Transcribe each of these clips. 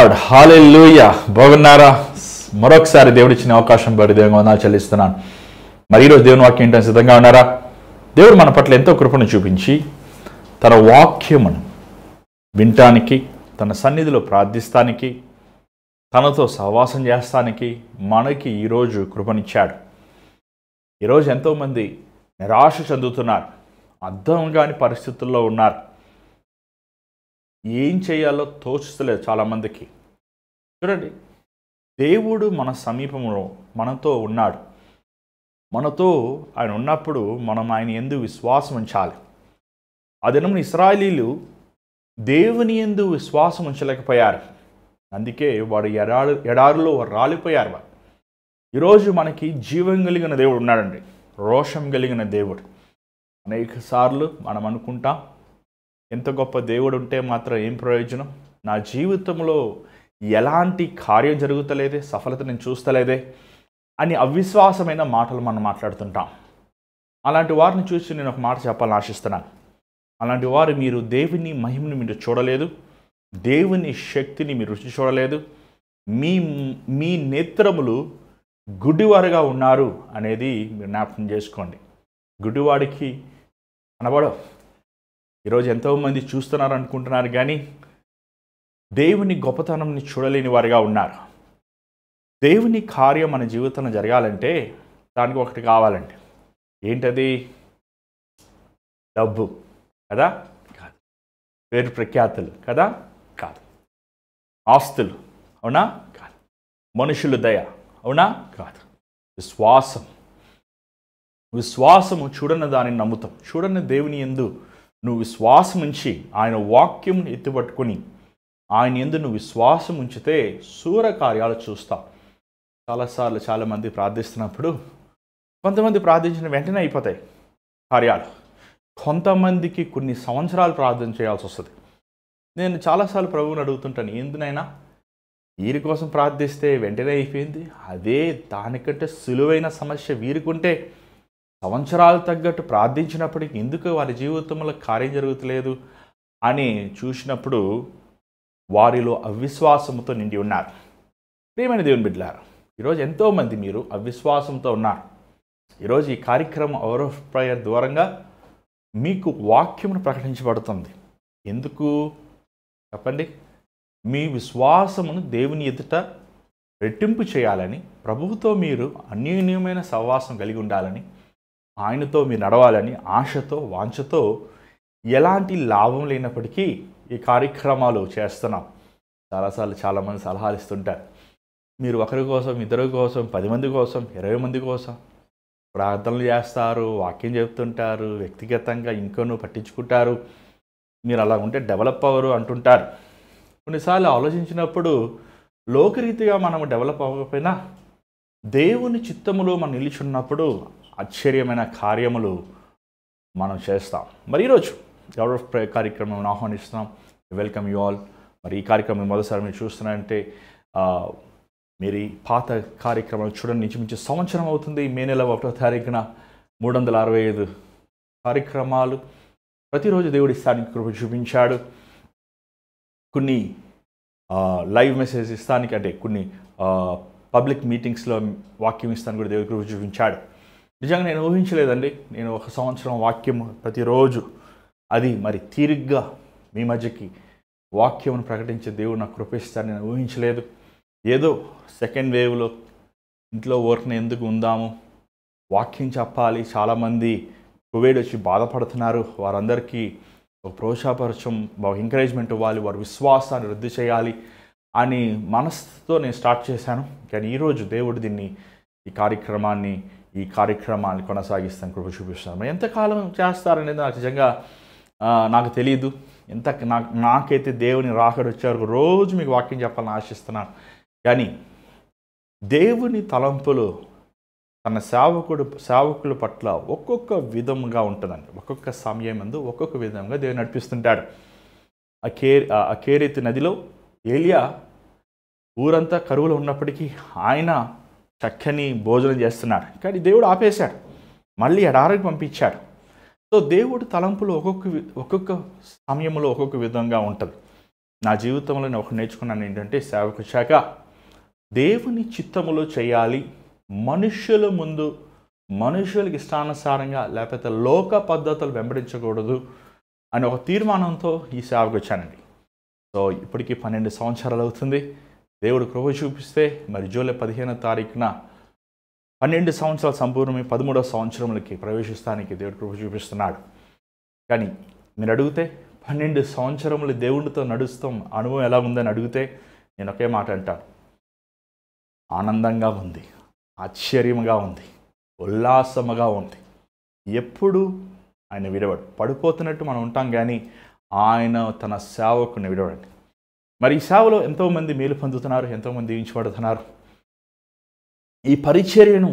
Lord, హల్లెలూయా. బాగున్నారా? మరొకసారి దేవుడిచ్చిన అవకాశం బట్టి దేవుని వందనాలు చెల్లిస్తున్నాను. మరి ఈరోజు దేవుని వాక్యం ఏంటని సిద్ధంగా ఉన్నారా? దేవుడు మన పట్ల ఎంతో కృపను చూపించి తన వాక్యమును వినటానికి, తన సన్నిధిలో ప్రార్థిస్తానికి, తనతో సహవాసం చేస్తానికి మనకి ఈరోజు కృపనిచ్చాడు. ఈరోజు ఎంతోమంది నిరాశ చెందుతున్నారు, అర్థం కాని పరిస్థితుల్లో ఉన్నారు. ఏం చేయాలో తోచుతలేదు చాలామందికి. చూడండి, దేవుడు మన సమీపంలో మనతో ఉన్నాడు. మనతో ఆయన ఉన్నప్పుడు మనం ఆయన యందు విశ్వాసం ఉంచాలి. ఆ దినమున ఇశ్రాయేలీయులు దేవుని యందు విశ్వాసం ఉంచలేకపోయారు. అందుకే వాడు ఎడారిలో రాలిపోయారు. వారు ఈరోజు మనకి జీవం కలిగిన దేవుడు ఉన్నాడండి, రోషం కలిగిన దేవుడు. అనేక సార్లు మనం అనుకుంటాం, ఎంత గొప్ప దేవుడు ఉంటే మాత్రం ఏం ప్రయోజనం, నా జీవితంలో ఎలాంటి కార్యం జరుగుతలేదే, సఫలత నేను చూస్తలేదే అని అవిశ్వాసమైన మాటలు మనం మాట్లాడుతుంటాం. అలాంటి వారిని చూసి నేను ఒక మాట చెప్పాలని ఆశిస్తున్నాను. అలాంటి వారు మీరు దేవుని మహిమని మీరు చూడలేదు, దేవుని శక్తిని మీరు రుచి చూడలేదు, మీ నేత్రములు గుడ్డివారుగా ఉన్నారు అనేది మీరు జ్ఞాపకం చేసుకోండి. గుడ్డివాడికి కనబడవు. ఈరోజు ఎంతోమంది చూస్తున్నారు అనుకుంటున్నారు, కానీ దేవుని గొప్పతనంని చూడలేని వారిగా ఉన్నారు. దేవుని కార్యం మన జీవితంలో జరగాలంటే దానికి ఒకటి కావాలండి. ఏంటది? డబ్బు కదా? కాదు. పేరు ప్రఖ్యాతులు కదా? కాదు. ఆస్తులు అవునా? కాదు. మనుషుల దయ అవునా? కాదు. విశ్వాసము చూడని దానిని నమ్ముతాం. చూడని దేవుని యందు నువ్వు విశ్వాసం ఉంచి ఆయన వాక్యం ఎత్తుపట్టుకుని ఆయన యందు నువ్వు విశ్వాసం ఉంచితే శూర కార్యాలు చూస్తావు. చాలాసార్లు చాలామంది ప్రార్థిస్తున్నప్పుడు కొంతమంది ప్రార్థించిన వెంటనే అయిపోతాయి కార్యాలు, కొంతమందికి కొన్ని సంవత్సరాలు ప్రార్థన చేయాల్సి వస్తుంది. నేను చాలాసార్లు ప్రభువుని అడుగుతుంటాను, ఎందునైనా వీరి కోసం ప్రార్థిస్తే వెంటనే అయిపోయింది, అదే దానికంటే సులువైన సమస్య వీరికుంటే సంవత్సరాలు తగ్గట్టు ప్రార్థించినప్పటికీ ఎందుకు వారి జీవితంలో కార్యం జరుగుతలేదు అని చూసినప్పుడు వారిలో అవిశ్వాసంతో నిండి ఉన్నారు. ప్రియమైన దేవుని బిడ్డలారా, ఈరోజు ఎంతోమంది మీరు అవిశ్వాసంతో ఉన్నారు. ఈరోజు ఈ కార్యక్రమం అవర్ ఆఫ్ ప్రేయర్ ద్వారంగా మీకు వాక్యమును ప్రకటించబడుతుంది. ఎందుకు చెప్పండి? మీ విశ్వాసమును దేవుని ఎదుట రెట్టింపు చేయాలని, ప్రభువుతో మీరు అన్యోన్యమైన సహవాసం కలిగి ఉండాలని, ఆయనతో మీరు నడవాలని ఆశతో వాంఛతో ఎలాంటి లాభం లేనప్పటికీ ఈ కార్యక్రమాలు చేస్తున్నాం. చాలాసార్లు చాలామంది సలహాలు ఇస్తుంటారు, మీరు ఒకరి కోసం, ఇద్దరి కోసం, 10 మంది కోసం, 20 మంది కోసం ప్రార్థనలు చేస్తారు, వాక్యం చెప్తుంటారు, వ్యక్తిగతంగా ఇంకొను పట్టించుకుంటారు, మీరు అలా ఉంటే డెవలప్ అవ్వరు అంటుంటారు. కొన్నిసార్లు ఆలోచించినప్పుడు లోకరీతిగా మనము డెవలప్ అవ్వకపోయినా దేవుని చిత్తములో మనం నిలిచున్నప్పుడు ఆశ్చర్యమైన కార్యములు మనం చేస్తాం. మరి ఈరోజు అవర్ ఆఫ్ ప్రేయర్ కార్యక్రమం ఆహ్వానిస్తున్నాం. Welcome you all. మరి ఈ కార్యక్రమం మొదటిసారి మీరు చూస్తున్నారంటే మీరు ఈ పాత కార్యక్రమం చూడండి, ఇంచుమించు సంవత్సరం అవుతుంది. మే నెల 1వ తారీఖున 365 కార్యక్రమాలు ప్రతిరోజు దేవుడి స్థానికి కృప చూపించాడు. కొన్ని లైవ్ మెసేజ్ ఇస్తానికి, అంటే కొన్ని పబ్లిక్ మీటింగ్స్లో వాక్యం ఇస్తానికి కూడా దేవుడి కృప చూపించాడు. నిజంగా నేను ఊహించలేదండి, నేను 1 సంవత్సరం వాక్యం ప్రతిరోజు అది మరి తీరిగ్గా మీ మధ్యకి వాక్యమును ప్రకటించే దేవుడు నాకు కృపిస్తాను నేను ఊహించలేదు. ఏదో సెకండ్ వేవ్లో ఇంట్లో వర్క్ని ఎందుకు ఉందాము, వాక్యం చెప్పాలి, చాలామంది కోవిడ్ వచ్చి బాధపడుతున్నారు, వారందరికీ ఒక ప్రోత్సాహపరచం, ఒక ఎంకరేజ్మెంట్ ఇవ్వాలి, వారి విశ్వాసాన్ని వృద్ధి చేయాలి అని మనసుతో నేను స్టార్ట్ చేశాను. కానీ ఈరోజు దేవుడు దీన్ని ఈ కార్యక్రమాన్ని కొనసాగిస్తాను, కృప చూపిస్తాను. మరి ఎంతకాలం చేస్తారనేది నాకు నిజంగా నాకు తెలియదు. నాకైతే దేవుని రాకడ వచ్చేవరకు రోజు మీకు వాక్యం చెప్పాలని ఆశిస్తున్నాను. కానీ దేవుని తలంపులు తన సేవకుల పట్ల ఒక్కొక్క విధముగా ఉంటుందండి. ఒక్కొక్క సమయం అందు ఒక్కొక్క విధంగా దేవుని నడిపిస్తుంటాడు. ఆ కేరీతు నదిలో ఏలియా ఊరంతా కరువులో ఉన్నప్పటికీ ఆయన చక్కని భోజనం చేస్తున్నాడు, కానీ దేవుడు ఆపేశాడు, మళ్ళీ ఎడారికి పంపించాడు. సో దేవుడు తలంపులు ఒక్కొక్క సమయంలో ఒక్కొక్క విధంగా ఉంటుంది. నా జీవితంలో నేను ఒకటి నేర్చుకున్నాను ఏంటంటే, సేవకు శాఖ దేవుని చిత్తములో చేయాలి, మనుష్యుల ముందు మనుషులకి ఇష్టానుసారంగా లేకపోతే లోక పద్ధతులు వెంబడించకూడదు అని ఒక తీర్మానంతో ఈ సేవకు వచ్చానండి. సో ఇప్పటికీ 12 సంవత్సరాలు అవుతుంది. దేవుడు కృప చూపిస్తే మరి జూలై 15వ తారీఖున 12 సంవత్సరాలు సంపూర్ణమై 13వ సంవత్సరంలోకి ప్రవేశిస్తానికి దేవుడు కృప చూపిస్తున్నాడు. కానీ మీరు అడిగితే 12 సంవత్సరములు దేవుడితో నడుస్తాం అనుభవం ఎలా ఉందని అడిగితే నేను ఒకే మాట అంటాను, ఆనందంగా ఉంది, ఆశ్చర్యంగా ఉంది, ఉల్లాసముగా ఉంది. ఎప్పుడు ఆయన విడవడు. పడిపోతున్నట్టు మనం ఉంటాం కానీ ఆయన తన సేవకుని విడవడండి. మరి ఈ సేవలో ఎంతోమంది మేలు పొందుతున్నారు, ఎంతోమంది దీవించబడుతున్నారు. ఈ పరిచర్యను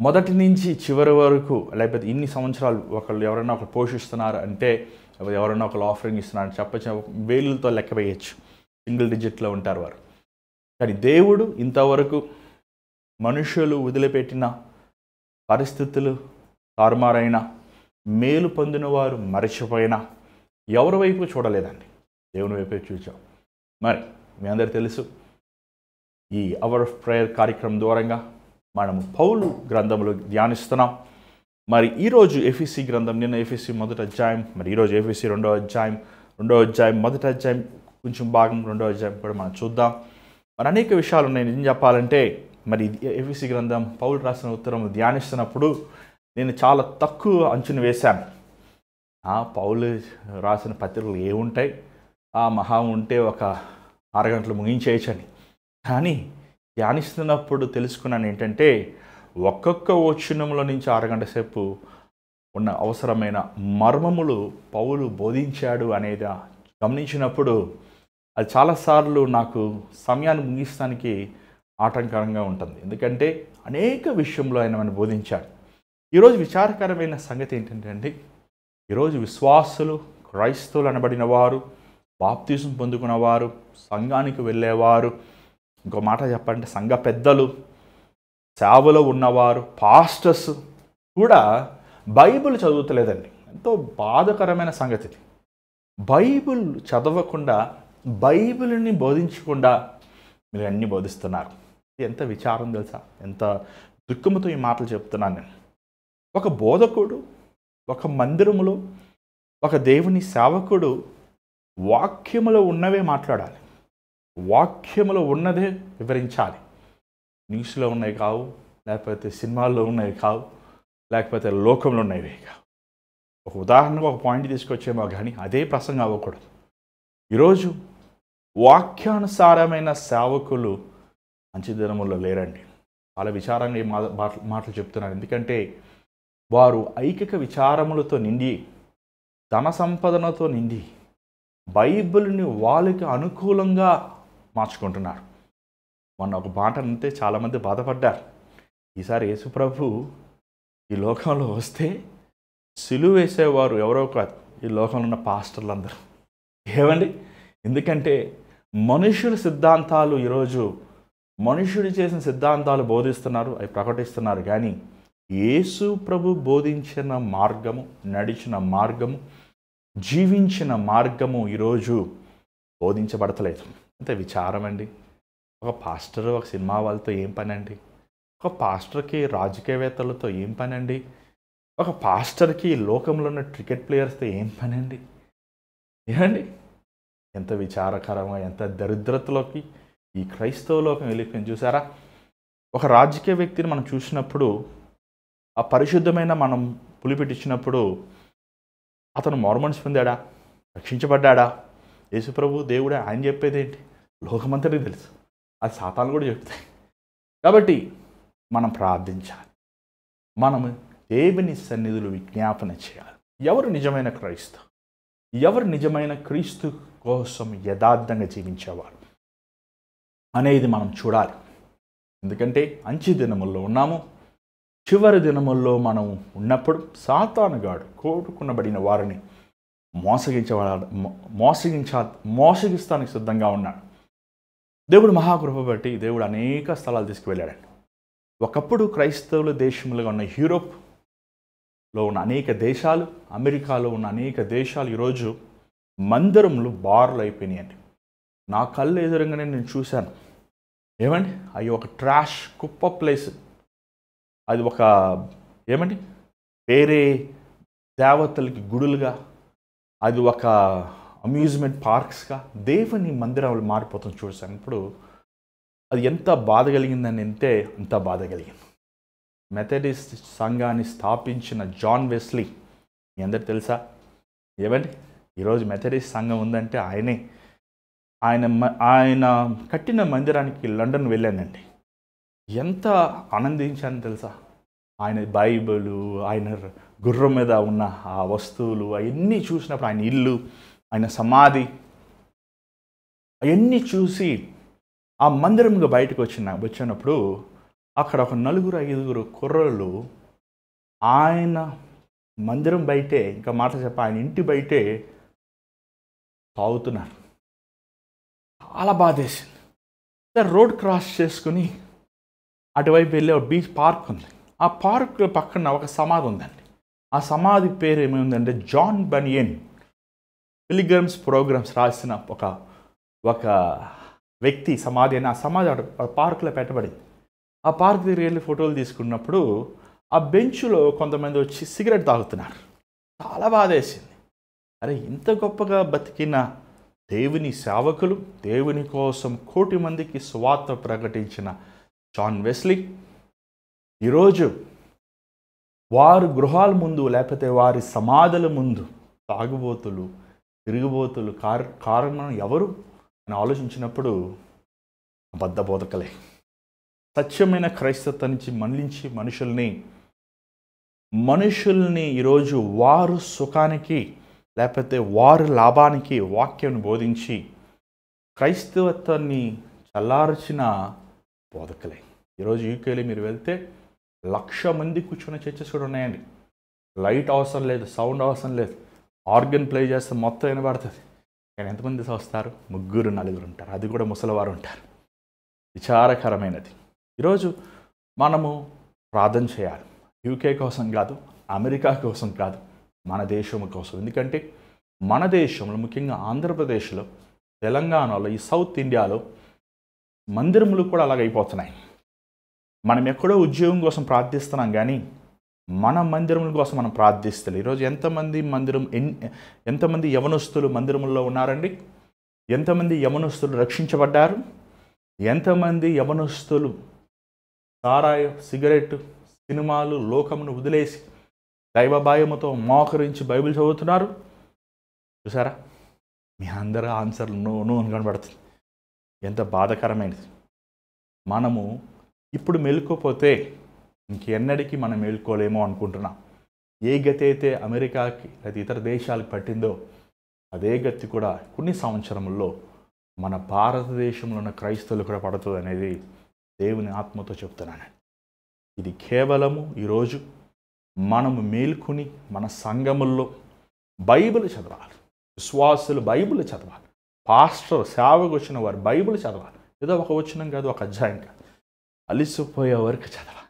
మొదటి నుంచి చివరి వరకు లేకపోతే ఇన్ని సంవత్సరాలు ఒకళ్ళు ఎవరైనా ఒకరు పోషిస్తున్నారు అంటే, ఎవరైనా ఒకళ్ళు ఆఫరింగ్ ఇస్తున్నారు చెప్పచ్చు, వేలులతో లెక్క వేయచ్చు, సింగిల్ డిజిట్లో ఉంటారు వారు. కానీ దేవుడు ఇంతవరకు మనుషులు వదిలిపెట్టిన పరిస్థితులు తారుమారైన మేలు పొందిన వారు మరచిపోయినా ఎవరి వైపు చూడలేదండి, దేవుని వైపే చూచాం. మరి మీ అందరికీ తెలుసు, ఈ అవర్ ఆఫ్ ప్రేయర్ కార్యక్రమం ద్వారంగా మనము పౌలు గ్రంథములు ధ్యానిస్తున్నాం. మరి ఈరోజు ఎఫెసీ గ్రంథం, నిన్న ఎఫెసీ 1వ అధ్యాయం, మరి ఈరోజు ఎఫెసీ 2వ అధ్యాయం, 1వ అధ్యాయం కొంచెం భాగం 2వ అధ్యాయం కూడా మనం చూద్దాం. మరి అనేక విషయాలు ఉన్నాయి. ఏం చెప్పాలంటే, మరి ఎఫెసీ గ్రంథం పౌలు రాసిన ఉత్తరం ధ్యానిస్తున్నప్పుడు నేను చాలా తక్కువ అంచనా వేశాను. పౌలు రాసిన పత్రికలు ఏముంటాయి, మహా ఉంటే ఒక 6 గంటలు ముగించేయచ్చని. కానీ ధ్యానిస్తున్నప్పుడు తెలుసుకున్నాను ఏంటంటే, ఒక్కొక్క వచనంలో నుంచి 6 గంటల సేపు ఉన్న అవసరమైన మర్మములు పౌలు బోధించాడు అనేది గమనించినప్పుడు అది చాలాసార్లు నాకు సమయాన్ని ముగిస్తానికి ఆటంకరంగా ఉంటుంది. ఎందుకంటే అనేక విషయంలో ఆయన మనం బోధించాడు. ఈరోజు విచారకరమైన సంగతి ఏంటంటే అండి, ఈరోజు విశ్వాసులు, క్రైస్తవులు అనబడిన వారు, బాప్తిజం పొందుకున్నవారు, సంఘానికి వెళ్ళేవారు, ఇంకో మాట చెప్పాలంటే సంఘ పెద్దలు, సేవలో ఉన్నవారు, పాస్టర్స్ కూడా బైబిల్ చదువుతలేదండి. ఎంతో బాధాకరమైన సంగతి ఇది. బైబిల్ చదవకుండా, బైబిల్ని బోధించకుండా మీరు అన్నీ బోధిస్తున్నారు. ఎంత విచారం తెలుసా, ఎంత దుఃఖంతో ఈ మాటలు చెప్తున్నాను నేను. ఒక బోధకుడు ఒక మందిరములో, ఒక దేవుని సేవకుడు వాక్యములో ఉన్నవే మాట్లాడాలి, వాక్యములో ఉన్నదే వివరించాలి. న్యూస్లో ఉన్నవి కావు, లేకపోతే సినిమాల్లో ఉన్నవి కావు, లేకపోతే లోకంలో ఉన్నవి కావు. ఒక ఉదాహరణకు ఒక పాయింట్ తీసుకొచ్చేమో కానీ అదే ప్రసంగం అవ్వకూడదు. ఈరోజు వాక్యానుసారమైన సేవకులు మంచి దినముల్లో లేరండి. చాలా విచారంగా ఈ మాటలు చెప్తున్నాను. ఎందుకంటే వారు ఐకిక విచారములతో నిండి, ధన సంపదనతో నిండి బైబిల్ని వాళ్ళకి అనుకూలంగా మార్చుకుంటున్నారు. మొన్న ఒక మాట అంటే చాలామంది బాధపడ్డారు. ఈసారి యేసుప్రభు ఈ లోకంలో వస్తే సిలువ వేసేవారు ఎవరో కాదు, ఈ లోకంలో ఉన్న పాస్టర్లు అందరూ. ఏమండి, ఎందుకంటే మనుషుల సిద్ధాంతాలు ఈరోజు మనుషుడు చేసిన సిద్ధాంతాలు బోధిస్తున్నారు, అవి ప్రకటిస్తున్నారు. కానీ యేసు ప్రభు బోధించిన మార్గము, నడిచిన మార్గము, జీవించిన మార్గము ఈరోజు బోధించబడతలేదు. అంత విచారం అండి. ఒక పాస్టర్ ఒక సినిమా వాళ్ళతో ఏం పని అండి? ఒక పాస్టర్కి రాజకీయవేత్తలతో ఏం పని అండి? ఒక పాస్టర్కి లోకంలో ఉన్న క్రికెట్ ప్లేయర్స్తో ఏం పని అండి? ఏమండి, ఎంత విచారకరంగా, ఎంత దరిద్రతలోకి ఈ క్రైస్తవ లోకం వెళ్ళిపోయింది చూసారా. ఒక రాజకీయ వ్యక్తిని మనం చూసినప్పుడు, ఆ పరిశుద్ధమైన మనం పులిపెట్టించినప్పుడు అతను మారుమనసు పొందాడా, రక్షించబడ్డా? యేసుప్రభు దేవుడే, ఆయన చెప్పేది ఏంటి లోకమంతటికి తెలుసు, అది సాతాను కూడా చెప్తాయి. కాబట్టి మనం ప్రార్థించాలి, మనము దేవుని సన్నిధులు విజ్ఞాపన చేయాలి. ఎవరు నిజమైన క్రైస్తవు, ఎవరు నిజమైన క్రీస్తు కోసం యథార్థంగా జీవించేవారు అనేది మనం చూడాలి. ఎందుకంటే అంచె దినముల్లో ఉన్నాము. చివరి దినముల్లో మనం ఉన్నప్పుడు సాతానుగాడు కోరుకునబడిన వారిని మోసగిస్తానికి సిద్ధంగా ఉన్నాడు. దేవుడు మహాకృప బట్టి దేవుడు అనేక స్థలాలు తీసుకువెళ్ళాడండి. ఒకప్పుడు క్రైస్తవుల దేశములుగా ఉన్న యూరోప్లో ఉన్న అనేక దేశాలు, అమెరికాలో ఉన్న అనేక దేశాలు ఈరోజు మందిరములు బార్లు అయిపోయినాయండి. నా కళ్ళు ఎదురుగానే నేను చూశాను. ఏమండి, అవి ఒక ట్రాష్ కుప్ప ప్లేస్. అది ఒక ఏమండి వేరే దేవతలకి గుడులుగా, అది ఒక అమ్యూజ్మెంట్ పార్క్స్గా దేవుని మందిరాలు మారిపోతుంది చూశాను. ఇప్పుడు అది ఎంత బాధ కలిగిందని అంటే అంత బాధ కలిగింది. మెథడిస్ట్ సంఘాన్ని స్థాపించిన జాన్ వెస్లీ మీ అందరు తెలుసా? ఏమండి, ఈరోజు మెథడిస్ట్ సంఘం ఉందంటే ఆయనే. ఆయన కట్టిన మందిరానికి లండన్ వెళ్ళానండి. ఎంత ఆనందించాను తెలుసా? ఆయన బైబిలు, ఆయన గుర్రం మీద ఉన్న ఆ వస్తువులు అవన్నీ చూసినప్పుడు, ఆయన ఇల్లు, ఆయన సమాధి అవన్నీ చూసి ఆ మందిరంగా బయటకు వచ్చినప్పుడు అక్కడ ఒక 4-5 కుర్రోళ్ళు ఆయన మందిరం బయటే, ఇంకా మాట చెప్ప ఆయన ఇంటి బయటే తాగుతున్నారు. చాలా బాధేసింది. రోడ్ క్రాస్ చేసుకుని అటువైపు వెళ్ళే ఒక బీచ్ పార్క్ ఉంది. ఆ పార్క్ పక్కన ఒక సమాధి ఉందండి. ఆ సమాధి పేరు ఏమైందంటే జాన్ బనియన్ పిలిగ్రిమ్స్ ప్రోగ్రామ్స్ రాసిన ఒక వ్యక్తి సమాధి అని. ఆ సమాధి పార్కులో పెట్టబడింది. ఆ పార్క్ దగ్గర వెళ్ళి ఫోటోలు తీసుకున్నప్పుడు ఆ బెంచ్లో కొంతమంది వచ్చి సిగరెట్ తాగుతున్నారు. చాలా బాధేసింది. అరే, ఇంత గొప్పగా బతికిన దేవుని సేవకులు, దేవుని కోసం 1 కోటి మందికి సువార్త ప్రకటించిన జాన్ వెస్లీ ఈరోజు వారి గృహాల ముందు లేకపోతే వారి సమాధుల ముందు తాగుబోతులు, తిరుగుబోతులు కారణం ఎవరు అని ఆలోచించినప్పుడు అబద్ధ బోధకులే. సత్యమైన క్రైస్తత్వం నుంచి మళ్ళించి మనుషుల్ని ఈరోజు వారు సుఖానికి లేకపోతే వారి లాభానికి వాక్యాన్ని బోధించి క్రైస్తవత్వాన్ని చల్లార్చిన బోధకులే. ఈరోజు యూకేలో మీరు వెళ్తే 1,00,000 మంది కూర్చున్న చర్చెస్ కూడా ఉన్నాయండి. లైట్ అవసరం లేదు, సౌండ్ అవసరం లేదు, ఆర్గన్ ప్లే చేస్తే మొత్తం వినబడుతుంది. కానీ ఎంతమంది వస్తారు? 3-4 ఉంటారు. అది కూడా ముసలివారు ఉంటారు. విచారకరమైనది. ఈరోజు మనము ప్రార్థన చేయాలి. యూకే కోసం కాదు, అమెరికా కోసం కాదు, మన దేశం కోసం. ఎందుకంటే మన దేశంలో, ముఖ్యంగా ఆంధ్రప్రదేశ్లో, తెలంగాణలో, ఈ సౌత్ ఇండియాలో మందిరములు కూడా అలాగైపోతున్నాయి. మనం ఎక్కడో ఉద్యోగం కోసం ప్రార్థిస్తున్నాం కానీ మన మందిరముల కోసం మనం ప్రార్థిస్తలే. ఈరోజు ఎంతమంది యవనస్తులు మందిరముల్లో ఉన్నారండి? ఎంతమంది యవనస్తులు రక్షించబడ్డారు? ఎంతమంది యవనస్తులు సారాయి, సిగరెట్, సినిమాలు, లోకమును వదిలేసి దైవ భయముతో మోకరించి బైబిల్ చదువుతున్నారు? చూసారా? మీ అందరూ ఆన్సర్లు నో అని కనబడుతుంది. ఎంత బాధాకరమైనది. మనము ఇప్పుడు మేలుకోపోతే ఇంకెన్నడికి మనం మేలుకోలేమో అనుకుంటున్నాం. ఏ గతి అయితే అమెరికాకి లేదా ఇతర దేశాలకు పట్టిందో అదే గతి కూడా కొన్ని సంవత్సరముల్లో మన భారతదేశంలో ఉన్న క్రైస్తవులు కూడా పడుతుంది అనేది దేవుని ఆత్మతో చెప్తున్నాను. ఇది కేవలము ఈరోజు మనము మేల్కొని మన సంఘముల్లో బైబిల్ చదవాలి. విశ్వాసులు బైబిల్ చదవాలి. పాస్టర్ సేవకు వచ్చిన వారు బైబిల్ చదవాలి. ఏదో ఒక వచనం కాదు, ఒక అధ్యాయం కాదు, అలిసిపోయే వరకు చదవాలి.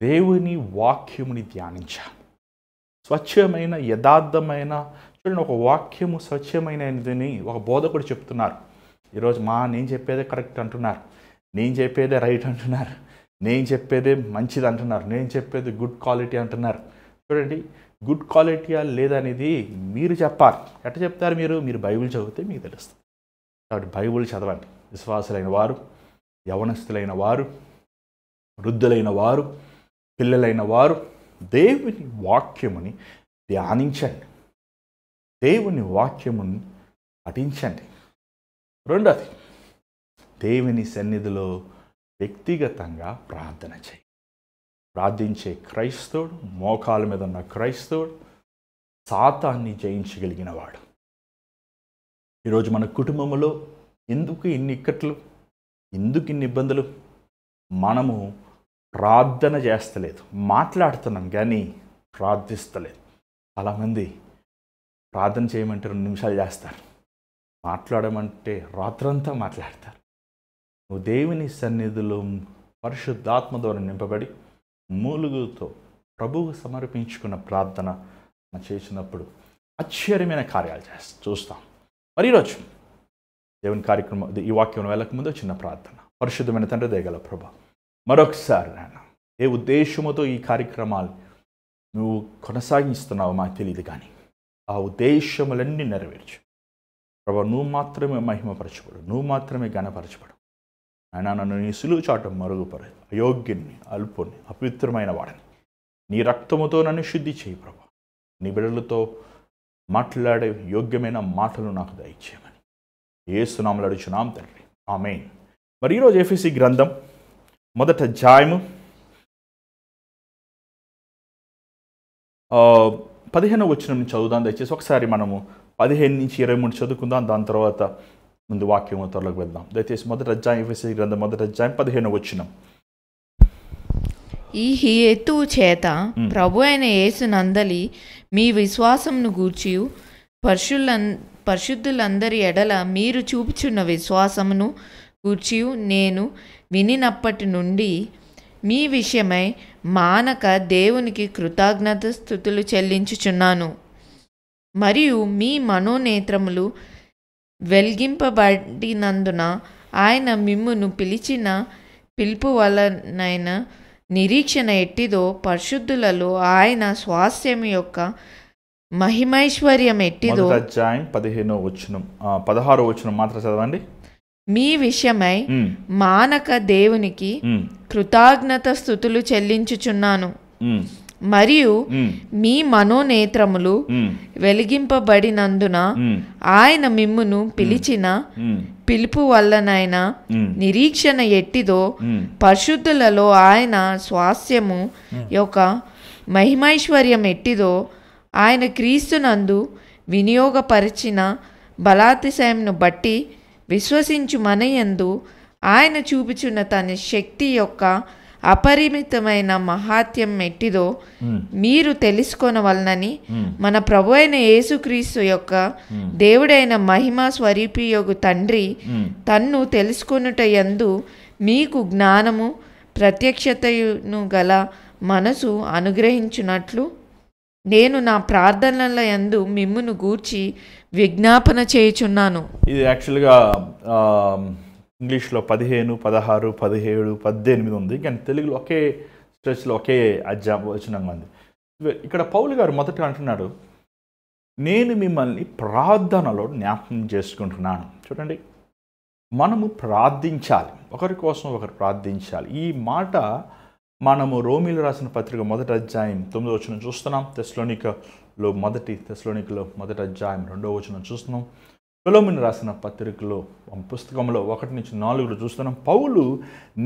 దేవుని వాక్యముని ధ్యానించాలి. స్వచ్ఛమైన యథార్థమైన, చూడండి, ఒక వాక్యము స్వచ్ఛమైనదని ఒక బోధకుడు చెప్తున్నారు. ఈరోజు నేను చెప్పేదే కరెక్ట్ అంటున్నారు, నేను చెప్పేదే రైట్ అంటున్నారు, నేను చెప్పేదే మంచిది అంటున్నారు, నేను చెప్పేది గుడ్ క్వాలిటీ అంటున్నారు. చూడండి, గుడ్ క్వాలిటీయా లేదనేది మీరు చెప్పాలి. ఎట్లా చెప్తారు? మీరు బైబిల్ చదివితే మీకు తెలుస్తుంది. కాబట్టి బైబిల్ చదవండి. విశ్వాసులైన వారు, యవనస్తులైన వారు, వృద్ధులైన వారు, పిల్లలైన వారు దేవుని వాక్యముని ధ్యానించండి. దేవుని వాక్యముని పఠించండి. రెండోది, దేవుని సన్నిధిలో వ్యక్తిగతంగా ప్రార్థన చేయి. ప్రార్థించే క్రైస్తవుడు, మోకాల మీద ఉన్న క్రైస్తవుడు సాతాన్ని జయించగలిగిన వాడు. ఈరోజు మన కుటుంబంలో ఎందుకు ఇన్ని ఇక్కట్లు, ఎందుకు ఇన్ని ఇబ్బందులు? మనము ప్రార్థన చేస్తలేదు. మాట్లాడుతున్నాం కానీ ప్రార్థిస్తలేదు. చాలామంది ప్రార్థన చేయమంటే 2 నిమిషాలు చేస్తారు, మాట్లాడమంటే రాత్రంతా మాట్లాడతారు. నువ్వు దేవుని సన్నిధిలో పరిశుద్ధాత్మ ద్వారా నింపబడి మూలుగుతో ప్రభువు సమర్పించుకున్న ప్రార్థన చేసినప్పుడు ఆశ్చర్యమైన కార్యాలు చూస్తాం. మరి ఈరోజు దేవుని కార్యక్రమం ఈ వాక్యం వెళ్ళకముందు చిన్న ప్రార్థన. పరిశుద్ధమైన తండ్రి, దయగల ప్రభా, మరొకసారి నాయన ఏ ఉద్దేశముతో ఈ కార్యక్రమాలు నువ్వు కొనసాగిస్తున్నావో మాకు తెలియదు, కానీ ఆ ఉద్దేశములన్నీ నెరవేర్చు ప్రభా. నువ్వు మాత్రమే మహిమపరచబడు, నువ్వు మాత్రమే ఘనపరచబడు ఆయన. నన్ను నీ సులువు చాటం మరుగుపరు, అయోగ్యుని, అల్పుని, అపవిత్రమైన వాడిని నీ రక్తముతో నన్ను శుద్ధి చేయి ప్రభా. నీ బిడ్డలతో మాట్లాడే యోగ్యమైన మాటలు నాకు దయచేయమని యేసునామములో అడుగుచున్నాం తండ్రి, ఆమేన్. మరి ఈరోజు ఎఫెసీ గ్రంథం 1వ అధ్యాయము 15వ వచనం నుంచి చదువుదాం. దయచేసి ఒకసారి మనము 15 నుంచి 23 చదువుకుందాం. దాని తర్వాత ముందు వాక్యం త్వరలోకి వెళ్దాం. దయచేసి 1వ అధ్యాయం, ఎఫెసీ గ్రంథం 1వ అధ్యాయం 15వ వచనం. ఈ హేతువు చేత ప్రభు అయిన యేసునందలి మీ విశ్వాసమును గూర్చియు పరిశుద్ధులందరి ఎడల మీరు చూపుచున్న విశ్వాసమును గూర్చియు నేను వినినప్పటి నుండి మీ విషయమై మానక దేవునికి కృతజ్ఞత స్తుతులు చెల్లించుచున్నాను. మరియు మీ మనోనేత్రములు వెలిగింపబడినందున ఆయన మిమ్మును పిలిచిన పిలుపు వలనైన నిరీక్షణ ఎట్టిదో పరిశుద్ధులలో ఆయన స్వాస్థ్యం యొక్క మహిమైశ్వర్యం ఎట్టిదో. 16వ వచనం మాత్రం చదవండి. మీ విషయమై మానక దేవునికి కృతజ్ఞత స్తుతులు చెల్లించుచున్నాను. మరియు మీ మనోనేత్రములు వెలిగింపబడినందున ఆయన మిమ్మును పిలిచిన పిలుపు వల్లనైనా నిరీక్షణ ఎట్టిదో పరిశుద్ధులలో ఆయన స్వాస్థ్యము యొక్క మహిమైశ్వర్యం ఎట్టిదో ఆయన క్రీస్తునందు వినియోగపరిచిన బలాతిశయమును బట్టి విశ్వసించు మనయందు ఆయన చూపుచున్న తన శక్తి యొక్క అపరిమితమైన మహాత్యం ఎట్టిదో మీరు తెలుసుకొనవలనని మన ప్రభు అయిన యేసుక్రీస్తు యొక్క దేవుడైన మహిమ స్వరూపియగు తండ్రి తన్ను తెలుసుకొనుట యందు మీకు జ్ఞానము ప్రత్యక్షతను గల మనసు అనుగ్రహించున్నట్లు నేను నా ప్రార్థనల యందు మిమ్మును గూర్చి విజ్ఞాపన చేయుచున్నాను. ఇది యాక్చువల్గా ఇంగ్లీష్లో 15, 16, 17, 18 ఉంది, కానీ తెలుగులో ఒకే స్ట్రెచ్లో ఒకే వచనంగా ఉంది. ఇక్కడ పౌలు గారు మొదట అంటున్నాడు, నేను మిమ్మల్ని ప్రార్థనలో జ్ఞాపకం చేసుకుంటున్నాను. చూడండి, మనము ప్రార్థించాలి, ఒకరి కోసం ఒకరు ప్రార్థించాలి. ఈ మాట మనము రోమీలు రాసిన పత్రిక 1వ అధ్యాయం 9వ వచనం చూస్తున్నాం. తెస్సలోనికలో 1వ అధ్యాయం 2వ వచనం చూస్తున్నాం. ఫిలోమెను రాసిన పత్రికలో పుస్తకంలో 1 నుంచి 4 చూస్తున్నాం. పౌలు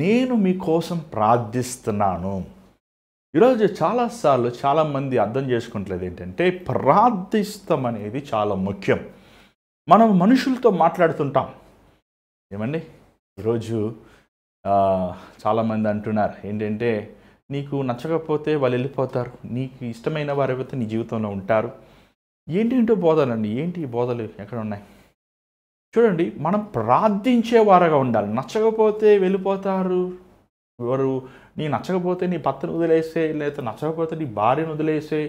నేను మీకోసం ప్రార్థిస్తున్నాను. ఈరోజు చాలాసార్లు చాలామంది అర్థం చేసుకుంటలేదు ఏంటంటే ప్రార్థిస్తాం అనేది చాలా ముఖ్యం. మనం మనుషులతో మాట్లాడుతుంటాం. ఏమండి, ఈరోజు చాలామంది అంటున్నారు ఏంటంటే నీకు నచ్చకపోతే వాళ్ళు వెళ్ళిపోతారు, నీకు ఇష్టమైన వారు ఎవరైతే నీ జీవితంలో ఉంటారు. ఏంటేంటో బోధలండి, ఏంటి ఈ బోధలు ఎక్కడ ఉన్నాయి? చూడండి, మనం ప్రార్థించేవారుగా ఉండాలి. నచ్చకపోతే వెళ్ళిపోతారు ఎవరు, నీ నచ్చకపోతే నీ భర్తను వదిలేసే, లేదా నచ్చకపోతే నీ భార్యను వదిలేసే,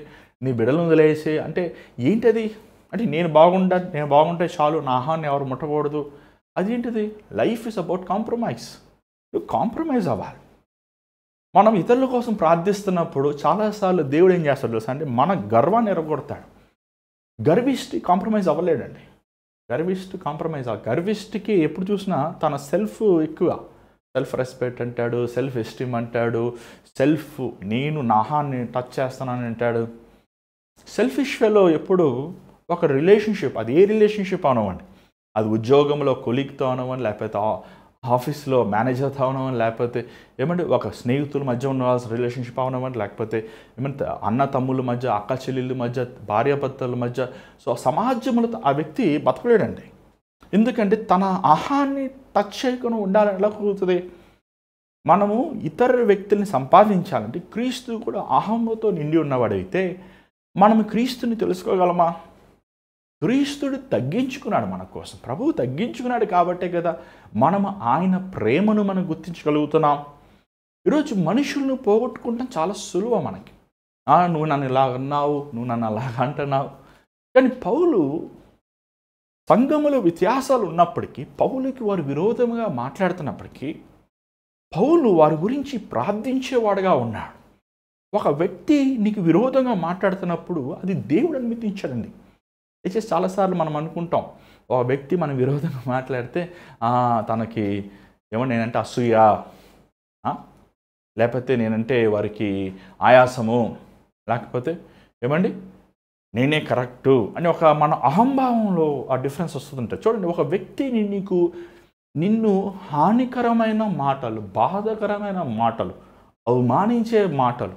నీ బిడ్డలను వదిలేసే. అంటే ఏంటది? అంటే నేను బాగుంటే చాలు, నా ఆహాన్ని ఎవరు ముట్టకూడదు. అదేంటిది? Life is about compromise. నువ్వు కాంప్రమైజ్ అవ్వాలి. మనం ఇతరుల కోసం ప్రార్థిస్తున్నప్పుడు చాలాసార్లు దేవుడు ఏం చేస్తాడు తెలుసా అంటే మన గర్వాన్ని ఎరగొడతాడు. గర్విష్టి కాంప్రమైజ్ అవ్వలేడండి. గర్విష్టికి ఎప్పుడు చూసినా తన సెల్ఫ్ ఎక్కువ, సెల్ఫ్ రెస్పెక్ట్ అంటాడు, సెల్ఫ్ ఎస్టీమ్ అంటాడు, నేను నాహాన్ని టచ్ చేస్తానని అంటాడు. సెల్ఫిష్ ఫెలో ఎప్పుడు ఒక రిలేషన్షిప్, అది ఏ రిలేషన్షిప్ అవనవ్వండి, అది ఉద్యోగంలో కొలీగ్తో అవనవ్వండి, లేకపోతే ఆఫీస్లో మేనేజర్తో అవనవ్వండి, లేకపోతే ఏమంటే ఒక స్నేహితుల మధ్య ఉన్న రిలేషన్షిప్ అవనవ్వండి, లేకపోతే ఏమంటే అన్న తమ్ముళ్ళ మధ్య, అక్క చెల్లెళ్ళ మధ్య, భార్యాభర్తల మధ్య. సో సమాజంలో ఆ వ్యక్తి బతకలేడండి. ఎందుకంటే తన ఆహాన్ని టచ్ చేయకుండా ఉండాలని ఎలా కుదురుతుంది? మనము ఇతర వ్యక్తుల్ని సంపాదించాలంటే క్రీస్తు కూడా అహంతో నిండి ఉన్నవాడైతే మనం క్రీస్తుని తెలుసుకోగలమా? క్రీస్తుడు తగ్గించుకున్నాడు మన కోసం. ప్రభువు తగ్గించుకున్నాడు కాబట్టే కదా మనం ఆయన ప్రేమను మనం గుర్తించగలుగుతున్నాం. ఈరోజు మనుషులను పోగొట్టుకుంటాం చాలా సులువ మనకి. నువ్వు నన్ను ఇలా అన్నావు, నువ్వు నన్ను అలాగ అంటున్నావు. కానీ పౌలు సంఘములో వ్యత్యాసాలు ఉన్నప్పటికీ, పౌలుకి వారు విరోధముగా మాట్లాడుతున్నప్పటికీ, పౌలు వారి గురించి ప్రార్థించేవాడుగా ఉన్నాడు. ఒక వ్యక్తి నీకు విరోధంగా మాట్లాడుతున్నప్పుడు అది దేవుడు అనుమతించాడండి. అయితే చాలాసార్లు మనం అనుకుంటాం, ఒక వ్యక్తి మన విరోధంగా మాట్లాడితే తనకి నేనంటే అసూయ, లేకపోతే నేనంటే వారికి ఆయాసము, లేకపోతే నేనే కరెక్టు అని మన అహంభావంలో ఆ డిఫరెన్స్ వస్తుందంటే చూడండి. ఒక వ్యక్తిని నిన్ను హానికరమైన మాటలు, బాధాకరమైన మాటలు, అవమానించే మాటలు,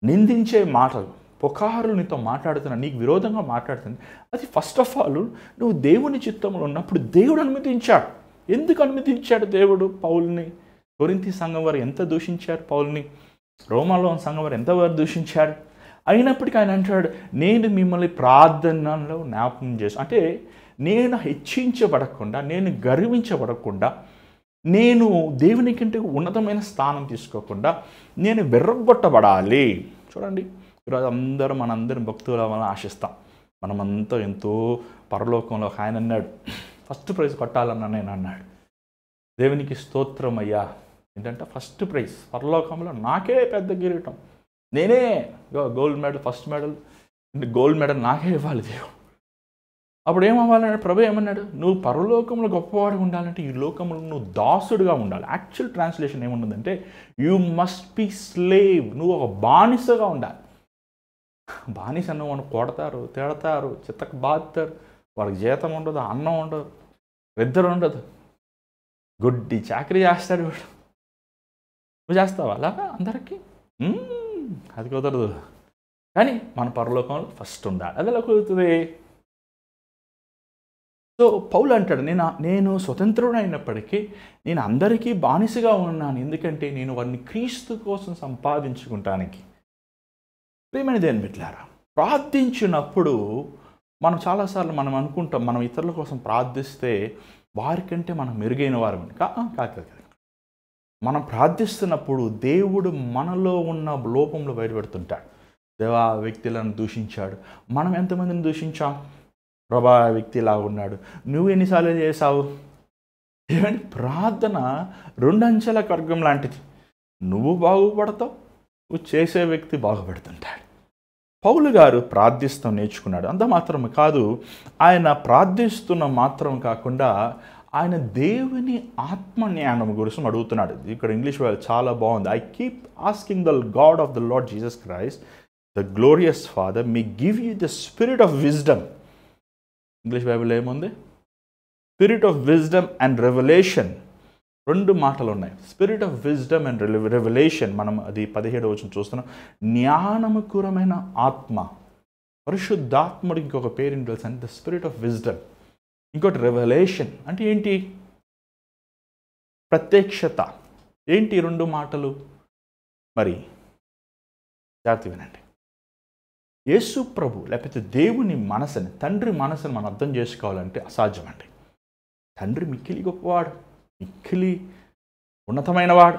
నిందించే మాటలు, పుకారులు నీతో మాట్లాడుతున్నా, నీకు విరోధంగా మాట్లాడుతుంది, అది ఫస్ట్ ఆఫ్ ఆల్ నువ్వు దేవుని చిత్తంలో ఉన్నప్పుడు దేవుడు అనుమతించాడు. ఎందుకు అనుమతించాడు దేవుడు పౌలుని? కొరింథీ సంఘం వారు ఎంత దూషించారు పౌలుని, రోమాలో సంఘం వారు ఎంతవరకు దూషించారు. అయినప్పటికీ ఆయన అంటాడు, నేను మిమ్మల్ని ప్రార్థనలో జ్ఞాపకం చేస్తాను. అంటే నేను హెచ్చించబడకుండా, నేను గర్వించబడకుండా, నేను దేవుని కంటే ఉన్నతమైన స్థానం తీసుకోకుండా నేను వెర్రగొట్టబడాలి. చూడండి, ఈరోజు మనందరం భక్తుల వల్ల ఆశిస్తాం. మనమంతా ఎంతో పరలోకంలో ఆయన అన్నాడు, ఫస్ట్ ప్రైజ్ కొట్టాలన్నా నేను అన్నాడు. దేవునికి స్తోత్రం అయ్యా, ఏంటంటే ఫస్ట్ ప్రైజ్ పరలోకంలో నాకే పెద్ద కిరీటం, నేనే gold medal, first medal, gold medal నాకే ఇవ్వాలి దేవుడు. అప్పుడు ఏమవ్వాలన్నాడు? ప్రభు ఏమన్నాడు? నువ్వు పరలోకంలో గొప్పవాడుగా ఉండాలంటే ఈ లోకంలో నువ్వు దాసుడుగా ఉండాలి. యాక్చువల్ ట్రాన్స్లేషన్ ఏముంటుందంటే యూ మస్ట్ బి స్లేవ్. నువ్వు ఒక బానిసగా ఉండాలి. బానిస నువ్వు కొడతారు, తిడతారు, చిత్తకు బాదుతారు, వాడికి జీతం ఉండదు, అన్నం ఉండదు, నిద్ర ఉండదు, గుడ్డి చాకరీ చేస్తాడు వాడు. నువ్వు చేస్తావా అలాగా అందరికీ? అది కుదరదు. కానీ మన పరలోకంలో ఫస్ట్ ఉండాలి. అది ఎలా కుదురుతుంది? సో పౌలు అంటాడు, నేను స్వతంత్రుడు అయినప్పటికీ నేను అందరికీ బానిసగా ఉన్నాను. ఎందుకంటే నేను వారిని క్రీస్తు కోసం సంపాదించుకుంటానికి. ప్రియమైన దేవుని బిడ్డలారా, ప్రార్థించినప్పుడు మనం చాలాసార్లు మనం అనుకుంటాం, మనం ఇతరుల కోసం ప్రార్థిస్తే వారికంటే మనం మెరుగైన వారమని. కాదు. మనం ప్రార్థిస్తున్నప్పుడు దేవుడు మనలో ఉన్న లోపంలో బయటపెడుతుంటాడు. దేవా, వ్యక్తులను దూషించాడు, మనం ఎంతమందిని దూషించాం? ప్రభా, వ్యక్తి ఇలా ఉన్నాడు, నువ్వు ఎన్నిసార్లు చేసావు? ప్రార్థన 2 అంచెల ఖడ్గం లాంటిది. నువ్వు బాగుపడతావు, నువ్వు చేసే వ్యక్తి బాగుపడుతుంటాడు. పౌలు గారు ప్రార్థిస్తాం నేర్చుకున్నాడు. అంత మాత్రం కాదు, ఆయన ప్రార్థిస్తున్న మాత్రం కాకుండా ఆయన దేవుని ఆత్మ జ్ఞానం గురించి అడుగుతున్నాడు. ఇక్కడ ఇంగ్లీష్ వాళ్ళు చాలా బాగుంది. I keep asking the God of the Lord Jesus Christ, the glorious Father, may give you the spirit of wisdom. English Bible ఏముంది? Spirit of wisdom and revolution. 2 మాటలు ఉన్నాయి, spirit of wisdom and revolution. మనం అది 17వ వచనం చూస్తున్నాం. జ్ఞానముకరమైన ఆత్మ, పరిశుద్ధాత్ముడికి ఇంకొక పేరు తెలుసు అంటే ద స్పిరిట్ ఆఫ్ విజ్డమ్. ఇంకోటి రెవల్యూషన్ అంటే ఏంటి? ప్రత్యక్షత. ఏంటి 2 మాటలు? మరి జాగ్రత్త వినండి. యేసు ప్రభు లేకపోతే దేవుని మనసుని, తండ్రి మనసుని మనం అర్థం చేసుకోవాలంటే అసాధ్యం అండి. తండ్రి మిక్కిలి గొప్పవాడు, మిక్కిలి ఉన్నతమైన వాడు.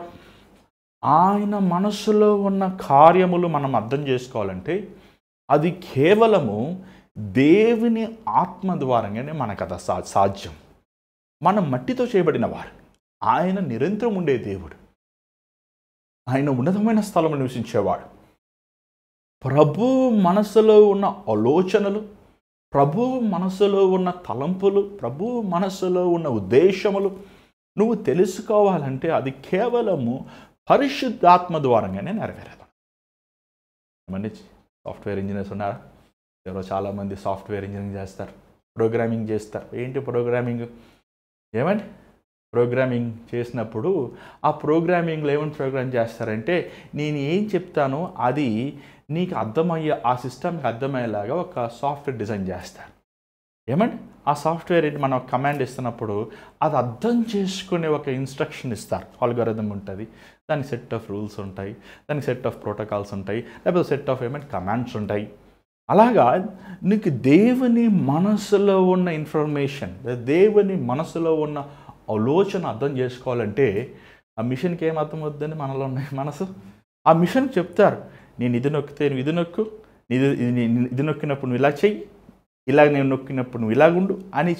ఆయన మనసులో ఉన్న కార్యములు మనం అర్థం చేసుకోవాలంటే అది కేవలము దేవుని ఆత్మ ద్వారంగానే మనకు అది సాధ్యం. మనం మట్టితో చేయబడిన వారు, ఆయన నిరంతరం ఉండే దేవుడు, ఆయన ఉన్నతమైన స్థలంలో నివసించేవాడు. ప్రభు మనసులో ఉన్న ఆలోచనలు, ప్రభు మనసులో ఉన్న తలంపులు, ప్రభు మనసులో ఉన్న ఉద్దేశములు నువ్వు తెలుసుకోవాలంటే అది కేవలము పరిశుద్ధాత్మ ద్వారంగానే నెరవేరదు. ఏమండి, సాఫ్ట్వేర్ ఇంజనీర్స్ ఉన్నారా? ఎవరో చాలామంది సాఫ్ట్వేర్ ఇంజనీరింగ్ చేస్తారు, ప్రోగ్రామింగ్ చేస్తారు. ఏంటి ప్రోగ్రామింగ్? ఏమండి, ప్రోగ్రామింగ్ చేసినప్పుడు ఆ ప్రోగ్రామింగ్లో ఏమని ప్రోగ్రామ్ చేస్తారంటే, నేను ఏం చెప్తానో అది నీకు అర్థమయ్యే, ఆ సిస్టమ్కి అర్థమయ్యేలాగా ఒక సాఫ్ట్వేర్ డిజైన్ చేస్తారు. ఏమండి, ఆ సాఫ్ట్వేర్ ఏంటి, మనం కమాండ్ ఇస్తున్నప్పుడు అది అర్థం చేసుకునే ఒక ఇన్స్ట్రక్షన్ ఇస్తారు. ఆల్గోరిథం ఉంటుంది, దానికి సెట్ ఆఫ్ రూల్స్ ఉంటాయి, దానికి సెట్ ఆఫ్ ప్రోటోకాల్స్ ఉంటాయి, లేకపోతే సెట్ ఆఫ్ కమాండ్స్ ఉంటాయి. అలాగా నీకు దేవుని మనసులో ఉన్న ఇన్ఫర్మేషన్, దేవుని మనసులో ఉన్న ఆలోచన అర్థం చేసుకోవాలంటే ఆ మిషన్కి ఏం అర్థం అవుతుందని మనలో ఉన్న మనసు. ఆ మిషన్కి చెప్తారు, నేను ఇది నొక్కితే నువ్వు ఇది నొక్కు, ఇది నొక్కినప్పుడు నువ్వు ఇలా చెయ్యి, ఇలాగ నేను నొక్కినప్పుడు నువ్వు ఇలాగుండు అని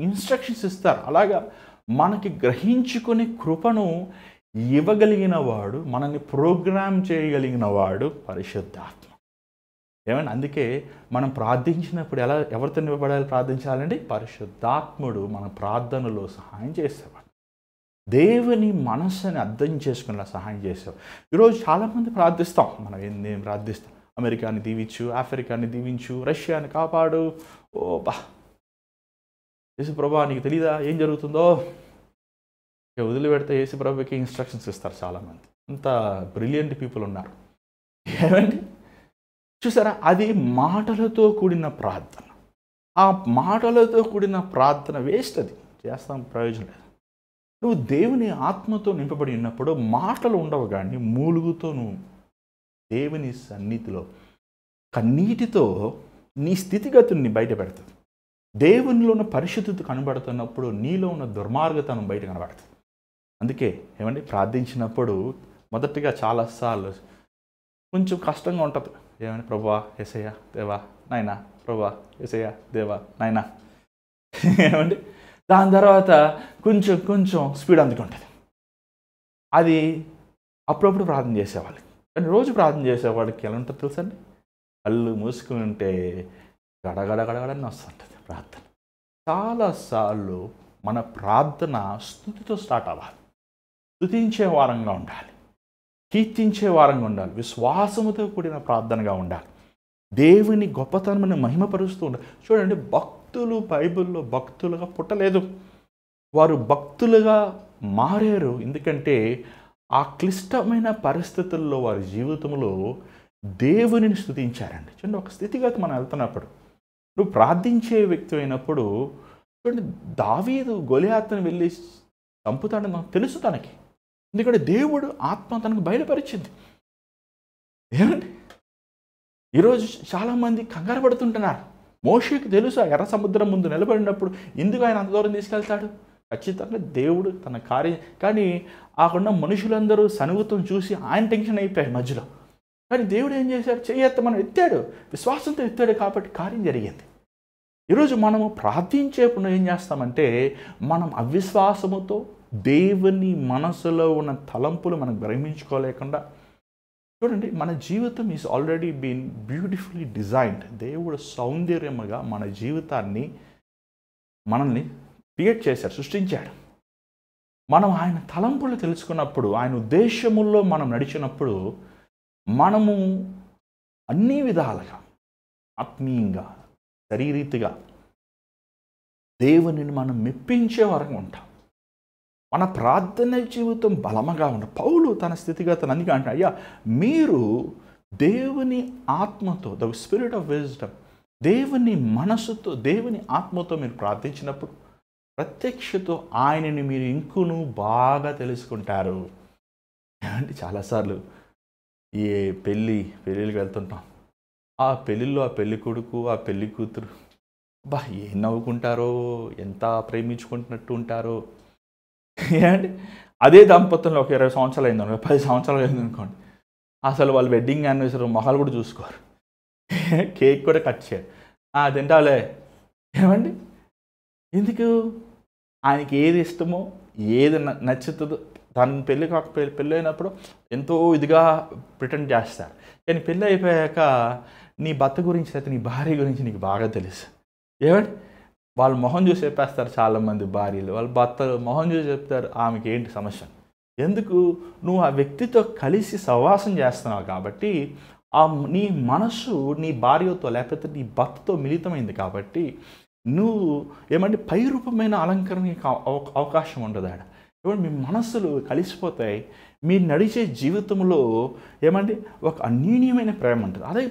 ఇన్స్ట్రక్షన్స్ ఇస్తారు. అలాగా మనకి గ్రహించుకునే కృపను ఇవ్వగలిగిన వాడు, మనల్ని ప్రోగ్రామ్ చేయగలిగిన వాడు పరిశుద్ధాత్మ. ఏమండి, అందుకే మనం ప్రార్థించినప్పుడు ఎవరితో నిలబడాలి ప్రార్థించాలండి? పరిశుద్ధాత్ముడు మన ప్రార్థనలో సహాయం చేసేవాడు, దేవుని మనస్సుని అర్థం చేసుకునేలా సహాయం చేసేవాడు. ఈరోజు చాలామంది ప్రార్థిస్తాం, మనం నేను ప్రార్థిస్తాం, అమెరికాని దీవించు, ఆఫ్రికాని దీవించు, రష్యాని కాపాడు. ఓ బా యేసుప్రభా నీకు తెలీదా ఏం జరుగుతుందో? ఇక వదిలిపెడితే యేసుప్రభుకి ఇన్స్ట్రక్షన్స్ ఇస్తారు చాలామంది. అంత బ్రిలియంట్ పీపుల్ ఉన్నారు. ఏమండి చూసారా, అది మాటలతో కూడిన ప్రార్థన. ఆ మాటలతో కూడిన ప్రార్థన వేస్ట్, అది చేస్తాం ప్రయోజనం లేదు. నువ్వు దేవుని ఆత్మతో నింపబడి ఉన్నప్పుడు మాటలు ఉండవు, కానీ మూలుగుతో నువ్వు దేవుని సన్నిధిలో కన్నీటితో నీ స్థితిగతుల్ని బయట పెడుతుంది. దేవునిలో ఉన్న పరిశుద్ధత కనబడుతున్నప్పుడు నీలో ఉన్న దుర్మార్గతనం బయట కనబడుతుంది. అందుకే ఏమండి ప్రార్థించినప్పుడు మొదటిగా చాలాసార్లు కొంచెం కష్టంగా ఉంటుంది. ఏమని ప్రభువా యేసయ్య దేవా నాయనా, ప్రభువా యేసయ్య దేవా నాయనా. ఏమండి దాని తర్వాత కొంచెం కొంచెం స్పీడ్ అందుకుంటుంది. అది అప్పుడప్పుడు ప్రార్థన చేసేవాళ్ళకి, కానీ రోజు ప్రార్థన చేసేవాడికి ఎలా ఉంటుంది తెలుసండి? కళ్ళు మూసుకుని ఉంటే గడగడగడగడని వస్తుంటుంది ప్రార్థన. చాలాసార్లు మన ప్రార్థన స్తుతితో స్టార్ట్ అవ్వాలి, స్తుతించే వారంగా ఉండాలి, కీర్తించే వారంగా ఉండాలి, విశ్వాసముతో కూడిన ప్రార్థనగా ఉండాలి, దేవుని గొప్పతనమును మహిమపరుస్తూ ఉండాలి. చూడండి, భక్తులు బైబిల్లో భక్తులుగా పుట్టలేదు, వారు భక్తులుగా మారారు. ఎందుకంటే ఆ క్లిష్టమైన పరిస్థితుల్లో వారి జీవితంలో దేవునిని స్తుతించారండి. చూడండి, ఒక స్థితిగతి మనం వెళ్తున్నప్పుడు, నువ్వు ప్రార్థించే వ్యక్తి అయినప్పుడు, చూడండి దావీదు గొలియాతును వెళ్ళి చంపుతాడని నాకు తెలుసు తనకి, ఎందుకంటే దేవుడు ఆత్మ తనకు బయలుపరిచింది. ఏమండి ఈరోజు చాలామంది కంగారు పడుతుంటున్నారు. మోషేకి తెలుసా ఎర్ర సముద్రం ముందు నిలబడినప్పుడు ఎందుకు ఆయన అంత దూరం తీసుకెళ్తాడు? ఖచ్చితంగా దేవుడు తన కార్యం, కానీ ఆకున్న మనుషులందరూ సనుగుతం చూసి ఆయన టెన్షన్ అయిపోయారు మధ్యలో. కానీ దేవుడు ఏం చేశాడు? మనం ఎత్తాడు, విశ్వాసంతో ఎత్తాడు, కాబట్టి కార్యం జరిగింది. ఈరోజు మనము ప్రార్థించేప్పుడు ఏం చేస్తామంటే, మనం అవిశ్వాసముతో దేవుని మనసులో ఉన్న తలంపులు మనం గ్రహించుకోలేకుండా, చూడండి మన జీవితం is already been beautifully designed. దేవుడు సౌందర్యముగా మన జీవితాన్ని మనల్ని క్రియేట్ చేశాడు, సృష్టించాడు. మనం ఆయన తలంపులు తెలుసుకున్నప్పుడు, ఆయన ఉద్దేశముల్లో మనం నడిచినప్పుడు, మనము అన్ని విధాలుగా ఆత్మీయంగా శరీరీతిగా దేవునిని మనం మెప్పించే వరకు ఉంటాం. మన ప్రార్థన జీవితం బలముగా ఉంటుంది. పౌలు తన స్థితిగతులు అందుకే అంటాడు, అయ్యా మీరు దేవుని ఆత్మతో, ద స్పిరిట్ ఆఫ్ విజ్డమ్, దేవుని మనసుతో దేవుని ఆత్మతో మీరు ప్రార్థించినప్పుడు ప్రత్యక్షతో ఆయనని మీరు ఇంకును బాగా తెలుసుకుంటారు. అంటే చాలాసార్లు ఈ పెళ్ళిళ్ళకి వెళ్తుంటాం, ఆ పెళ్ళిళ్ళలో ఆ పెళ్ళి కొడుకు ఆ పెళ్ళి కూతురు ఏం నవ్వుకుంటారో, ఎంత ప్రేమించుకుంటున్నట్టు ఉంటారో. అంటే అదే దాంపత్యంలో ఒక 20 సంవత్సరాలు అయిందనుకో, 10 సంవత్సరాలు అయిందనుకోండి, అసలు వాళ్ళు వెడ్డింగ్ యానివర్సరీ మొహాలు కూడా చూసుకోరు, కేక్ కూడా కట్ చేయరు. తింటాలే. ఏమండి ఎందుకు? ఆయనకి ఏది ఇష్టమో, ఏది నచ్చుతుందో, తన పెళ్ళి అయినప్పుడు ఎంతో ఇదిగా ప్రిటెండ్ చేస్తారు, కానీ పెళ్ళి అయిపోయాక నీ భర్త గురించి అయితే నీ భార్య గురించి నీకు బాగా తెలుసు. ఏమండి వాళ్ళు మొహం చూసి చెప్పేస్తారు చాలామంది భార్యలు, వాళ్ళ భర్తలు మొహం చూసి చెప్తారు ఆమెకి ఏంటి సమస్య. ఎందుకు? నువ్వు ఆ వ్యక్తితో కలిసి సహవాసం చేస్తున్నావు కాబట్టి, నీ మనసు నీ భార్యతో లేకపోతే నీ భర్తతో మిళితమైంది కాబట్టి నువ్వు ఏమంటే పై రూపమైన అలంకరణకి అవకాశం ఉండదు ఆడ. ఏమంటే మీ మనస్సులు కలిసిపోతాయి, మీరు నడిచే జీవితంలో ఏమంటే ఒక అన్యూన్యమైన ప్రేమ ఉంటుంది. అదే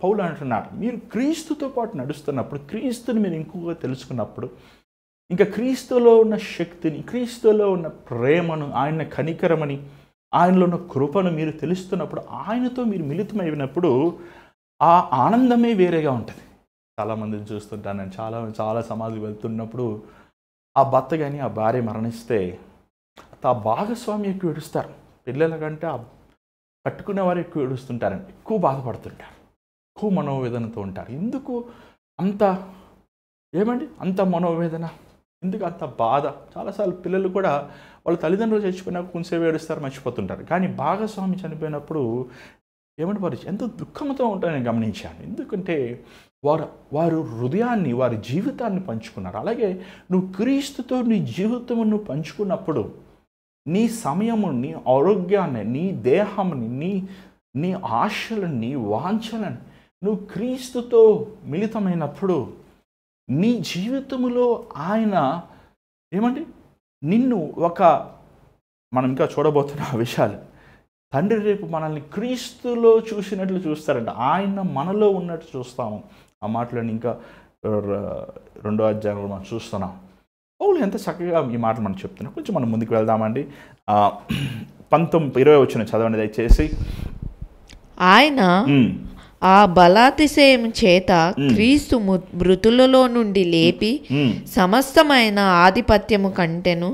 పౌలు అంటున్నాడు, మీరు క్రీస్తుతో పాటు నడుస్తున్నప్పుడు, క్రీస్తుని మీరు ఇంకొక తెలుసుకున్నప్పుడు, ఇంకా క్రీస్తులో ఉన్న శక్తిని, క్రీస్తులో ఉన్న ప్రేమను, ఆయన కనికరమని, ఆయనలో ఉన్న కృపను మీరు తెలుస్తున్నప్పుడు, ఆయనతో మీరు మిళితమైనప్పుడు ఆ ఆనందమే వేరేగా ఉంటుంది. చాలామందిని చూస్తుంటాను నేను, చాలా సమాధులు వెళ్తున్నప్పుడు ఆ భర్త కానీ ఆ భార్య మరణిస్తే ఆ భాగస్వామి ఎక్కువ ఏడుస్తారు, పిల్లల కంటే ఆ కట్టుకునే వారు ఎక్కువ ఏడుస్తుంటారండి, ఎక్కువ బాధపడుతుంటారు, ఎక్కువ మనోవేదనతో ఉంటారు. ఎందుకు అంత ఏమండి అంత మనోవేదన, ఎందుకు అంత బాధ? చాలాసార్లు పిల్లలు కూడా వాళ్ళ తల్లిదండ్రులు చచ్చిపోయినాక కొంచెంసేపు ఏడుస్తారు, మర్చిపోతుంటారు. కానీ భాగస్వామి చనిపోయినప్పుడు ఏమంటే వారు ఎంతో దుఃఖంతో ఉంటారని గమనించాను. ఎందుకంటే వారు హృదయాన్ని, వారి జీవితాన్ని పంచుకున్నారు. అలాగే నువ్వు క్రీస్తుతో నీ జీవితమును పంచుకున్నప్పుడు నీ సమయము, నీ ఆరోగ్యాన్ని, నీ దేహాన్ని, నీ ఆశలను, నీ వాంఛలను నువ్వు క్రీస్తుతో మిళితమైనప్పుడు నీ జీవితంలో ఆయన ఏమండి నిన్ను మనం ఇంకా చూడబోతున్న ఆ విషయాలు, తండ్రి రేపు మనల్ని క్రీస్తులో చూసినట్లు చూస్తారంట. ఆయన మనలో ఉన్నట్టు చూస్తాము. ఆ మాటలను ఇంకా 2వ అధ్యాయంలో మనం చూస్తున్నాం. పౌలు ఎంత చక్కగా ఈ మాటలు మనం చెప్తున్నాం. కొంచెం మనం ముందుకు వెళ్దామండి. 19-20 వచ్చిన చదవండి దయచేసి. ఆయన ఆ బలాతిశయం చేత క్రీస్తు మృతులలో నుండి లేపి సమస్తమైన ఆధిపత్యము కంటెను,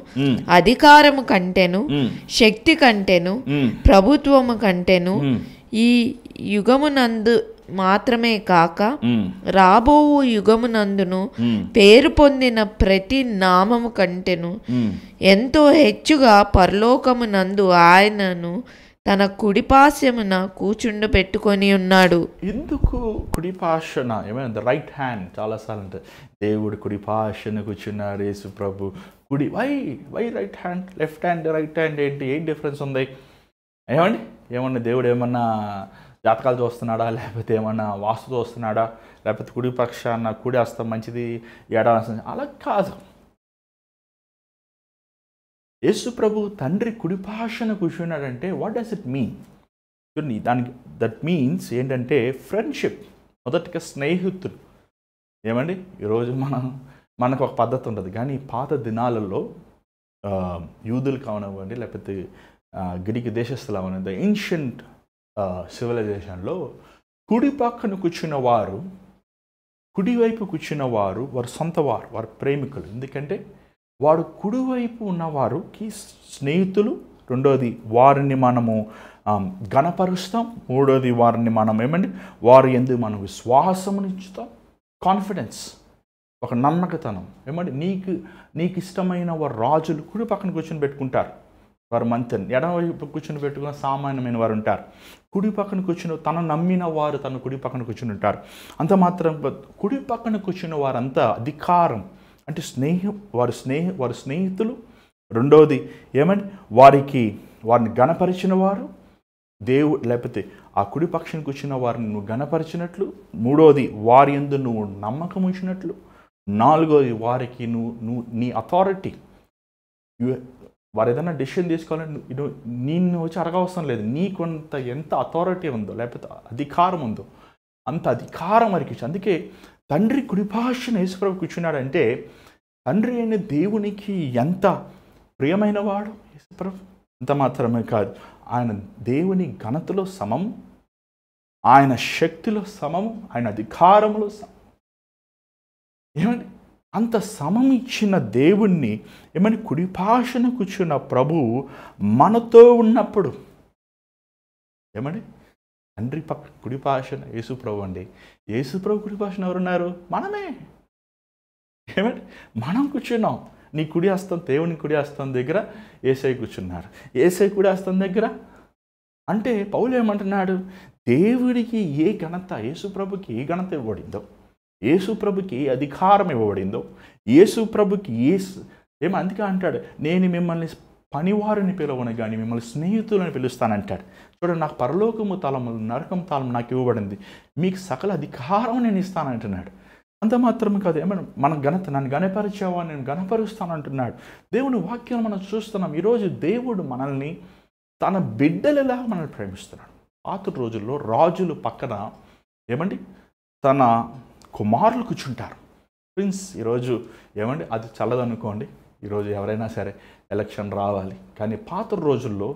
అధికారము కంటెను, శక్తి కంటెను, ప్రభుత్వము కంటెను, ఈ యుగమునందు మాత్రమే కాక రాబోవు యుగమునందును పేరు పొందిన ప్రతి నామము కంటెను ఎంతో హెచ్చుగా పరలోకమునందు ఆయనను తన కుడిపాశమున కూర్చుండబెట్టుకొని ఉన్నాడు. ఎందుకు కుడిపాశన? ఏమైనా రైట్ హ్యాండ్ చాలాసార్లు అంటే దేవుడు కుడిపాశన కూర్చున్నాడు యేసు ప్రభు. Why right hand, left hand, right hand ఏం డిఫరెన్స్ ఉంది? ఏమన్నా దేవుడు ఏమన్నా జాతకాలు చూస్తున్నాడా, లేకపోతే ఏమన్నా వాస్తు చూస్తున్నాడా, లేకపోతే కుడి పక్షాన కుడి హస్తం మంచిది, ఎడ హస్తం? అలా కాదు. యేసు ప్రభు తండ్రి కుడిపాశన కూర్చున్నాడంటే వాట్ డస్ ఇట్ మీన్? దానికి దట్ మీన్స్ ఏంటంటే ఫ్రెండ్షిప్. మొదటిగా స్నేహితులు. ఈరోజు మనకు ఒక పద్ధతి ఉంటుంది, కానీ పాత దినాలలో యూదులు కావనివ్వండి, లేకపోతే గ్రీకు దేశస్తులు అవనివ్వండి, ఏన్షియంట్ సివిలైజేషన్లో కుడి పక్కన కూర్చున్న వారు, కుడివైపు కూర్చున్న వారు వారు సొంతవారు, వారు ప్రేమికులు. ఎందుకంటే వాడు కుడివైపు ఉన్నవారుకి స్నేహితులు. రెండోది వారిని మనము ఘనపరుస్తాం. మూడోది వారిని మనం వారి యందు మనం విశ్వాసమునిచ్చుతాం, కాన్ఫిడెన్స్, ఒక నమ్మకతనం. నీకు ఇష్టమైన వారు రాజులు కుడి పక్కన కూర్చొని పెట్టుకుంటారు, వారు మంత్రి. ఎడమవైపు కూర్చొని పెట్టుకున్న సామాన్యమైన వారు ఉంటారు. కుడి పక్కన కూర్చుని తను నమ్మిన వారు తను కుడి పక్కన కూర్చుని ఉంటారు. అంత మాత్రం కుడి పక్కన కూర్చున్న వారంతా అధికారం అంటే వారి స్నేహితులు. రెండవది వారిని గణపరిచిన వారు దేవుడు, లేకపోతే ఆ కుడి పక్షాన్ని కూర్చున్న వారిని నువ్వు గణపరిచినట్లు. మూడవది వారి యందు నువ్వు నమ్మకం ఉంచినట్లు. నాలుగోది వారికి నువ్వు నీ అథారిటీ, వారు ఏదైనా డెసిషన్ తీసుకోవాలని నిన్ను వచ్చి అడగవసరం లేదు. నీకుంత ఎంత అథారిటీ ఉందో, లేకపోతే అధికారం ఉందో అంత అధికారం వారికి ఇచ్చి. అందుకే తండ్రి కుడిపాశన యేసుప్రభు కూర్చున్నాడంటే తండ్రి అయిన దేవునికి ఎంత ప్రియమైన వాడు యేసుప్రభు. అంత మాత్రమే కాదు, ఆయన దేవుని ఘనతలో సమము, ఆయన శక్తిలో సమము, ఆయన అధికారంలో సమము. అంత సమం ఇచ్చిన దేవుణ్ణి కుడిపాశన కూర్చున్న ప్రభు మనతో ఉన్నప్పుడు తండ్రి పక్క కుడిపాశన యేసుప్రభు అండి. యేసుప్రభు కుడిపాశన ఎవరున్నారు? మనమే. మనం కూర్చున్నాం. నీ కుడి హస్తం, దేవుని కుడి హస్తం దగ్గర యేసయ్య కూర్చున్నారు. యేసయ్య కుడి హస్తం దగ్గర అంటే పౌలు ఏమంటున్నాడు? దేవుడికి ఏ ఘనత, యేసుప్రభుకి ఏ ఘనత ఇవ్వబడిందో, యేసుప్రభుకి ఏ అధికారం ఇవ్వబడిందో, యేసుప్రభుకి అందుకే అంటాడు, నేను మిమ్మల్ని పనివారిని పిలవను కానీ మిమ్మల్ని స్నేహితులను పిలుస్తానంటాడు. చూడండి, నాకు పరలోకము తలములు నరకం తాళం నాకు ఇవ్వబడింది, మీకు సకల అధికారం నేను ఇస్తానంటున్నాడు. అంత మాత్రమే కాదు, మన ఘనత, నన్ను గణపరిచావా, నేను గణపరుస్తానంటున్నాడు. దేవుని వాక్యాలు మనం చూస్తున్నాం. ఈరోజు దేవుడు మనల్ని తన బిడ్డలలా మనల్ని ప్రేమిస్తున్నాడు. పాత రోజుల్లో రాజులు పక్కన తన కుమారులు కూర్చుంటారు, ప్రిన్స్. ఈరోజు అది చల్లదనుకోండి, ఈరోజు ఎవరైనా సరే ఎలక్షన్ రావాలి, కానీ పాత రోజుల్లో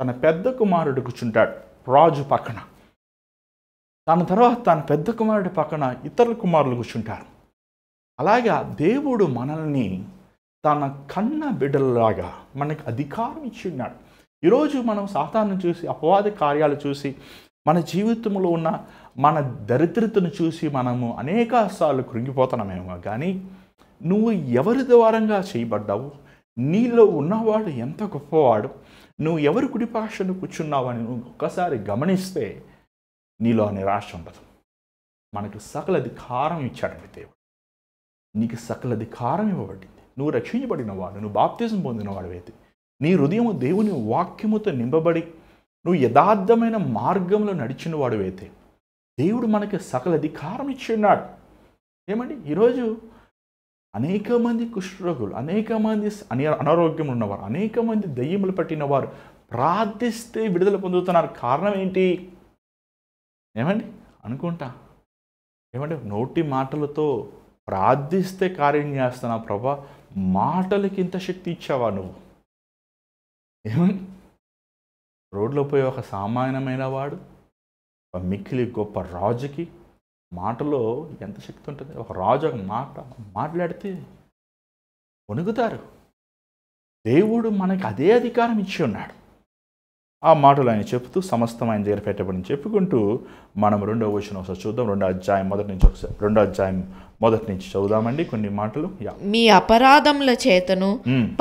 తన పెద్ద కుమారుడు కూర్చుంటాడు రాజు పక్కన. దాని తర్వాత తన పెద్ద కుమారుడి పక్కన ఇతర కుమారులు కూర్చుంటారు. అలాగా దేవుడు మనల్ని తన కన్న బిడ్డలలాగా మనకి అధికారం ఇచ్చి ఉన్నాడు. ఈరోజు మనం సాతాను చూసి, అపవాది కార్యాలు చూసి మన జీవితంలో ఉన్న మన దరిద్రతను చూసి మనము అనేకసార్లు కృంగిపోతున్నామేమో, కానీ నువ్వు ఎవరి ద్వారంగా చేయబడ్డావు, నీలో ఉన్నవాడు ఎంత గొప్పవాడు, నువ్వు ఎవరి కుడిపార్శ్వన కూర్చున్నావని నువ్వు ఒక్కసారి గమనిస్తే నీలో నిరాశ ఉండదు. మనకు సకల అధికారం ఇచ్చాడండి దేవుడు. నీకు సకల అధికారం ఇవ్వబడింది. నువ్వు రక్షించబడిన వాడు, నువ్వు బాప్తిజం పొందిన వాడివైతే, నీ హృదయము దేవుని వాక్యముతో నింపబడి నువ్వు యథార్థమైన మార్గంలో నడిచిన వాడివైతే దేవుడు మనకి సకల అధికారం ఇచ్చి ఉన్నాడు. ఏమండి, ఈరోజు అనేక మంది కుష్ఠరోగులు, అనేక మంది అనారోగ్యం ఉన్నవారు, అనేక మంది దయ్యములు పట్టిన వారు ప్రార్థిస్తే విడుదల పొందుతున్నారు. కారణం ఏంటి? ఏమండి అనుకుంటా, ఏమంటే నోటి మాటలతో ప్రార్థిస్తే కార్యం చేస్తున్నా ప్రభా, మాటలకి ఇంత శక్తి ఇచ్చావా నువ్వు? ఏమని రోడ్లో పోయి ఒక సామాన్యమైన వాడు, ఒక మిక్కిలి గొప్ప రాజుకి మాటలో ఎంత శక్తి ఉంటుంది? ఒక రాజు ఒక మాట్లాడితే వణుకుతారు. దేవుడు మనకి అదే అధికారం ఇచ్చి ఉన్నాడు. ఆ మాటలు ఆయన చెప్తూ సమస్తం ఆయన దగ్గర పెట్టబడి చెప్పుకుంటూ మనం 2వ వచనం ఒకసారి చూద్దాం. 2వ అధ్యాయం మొదటి నుంచి చదువుదామండి కొన్ని మాటలు. మీ అపరాధముల చేతను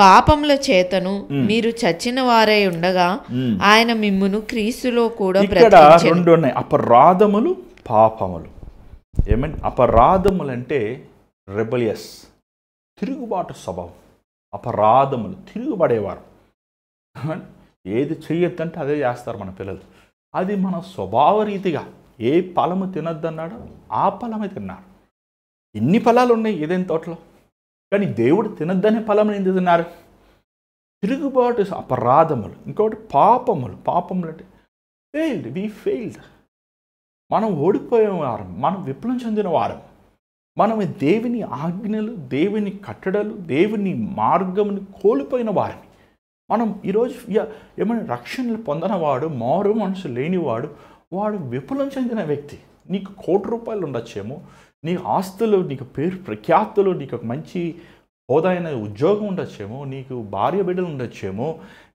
పాపముల చేతను మీరు చచ్చిన వారై ఉండగా ఆయన మిమ్మును క్రీస్తులో కూడా బ్రతికించెను. ఇక్కడ 2 ఉన్నాయి, అపరాధములు, పాపములు. ఏమండి, అపరాధములు అంటే రెబలియస్, తిరుగుబాటు స్వభావం. అపరాధములు, తిరుగుబడేవారు. ఏది చెయ్యొద్దంటే అదే చేస్తారు మన పిల్లలు. అది మన స్వభావ రీతిగా ఏ ఫలము తినొద్దన్నాడో ఆ ఫలమే తిన్నారు. ఎన్ని ఫలాలు ఉన్నాయి ఏదైనా తోటలో, కానీ దేవుడు తినొద్దనే ఫలం ఎందుకు తిన్నారు? తిరుగుబాటు, అపరాధములు. ఇంకొకటి పాపములు. పాపములు అంటే ఫెయిల్డ్. మనం ఓడిపోయే వారం, మనం విఫలం చెందిన వారం, మనం దేవుని ఆజ్ఞలు, దేవుని కట్టడలు, దేవుని మార్గముని కోల్పోయిన వారిని. మనం ఈరోజు ఏమైనా రక్షణలు పొందనవాడు, మారు మనసు లేనివాడు, వాడు విఫలం చెందిన వ్యక్తి. నీకు ₹1,00,00,000 ఉండొచ్చేమో, నీ ఆస్తులు, నీకు పేరు ప్రఖ్యాతులు, నీకు ఒక మంచి హోదాయిన ఉద్యోగం ఉండొచ్చేమో, నీకు భార్య బిడ్డలు ఉండొచ్చేమో,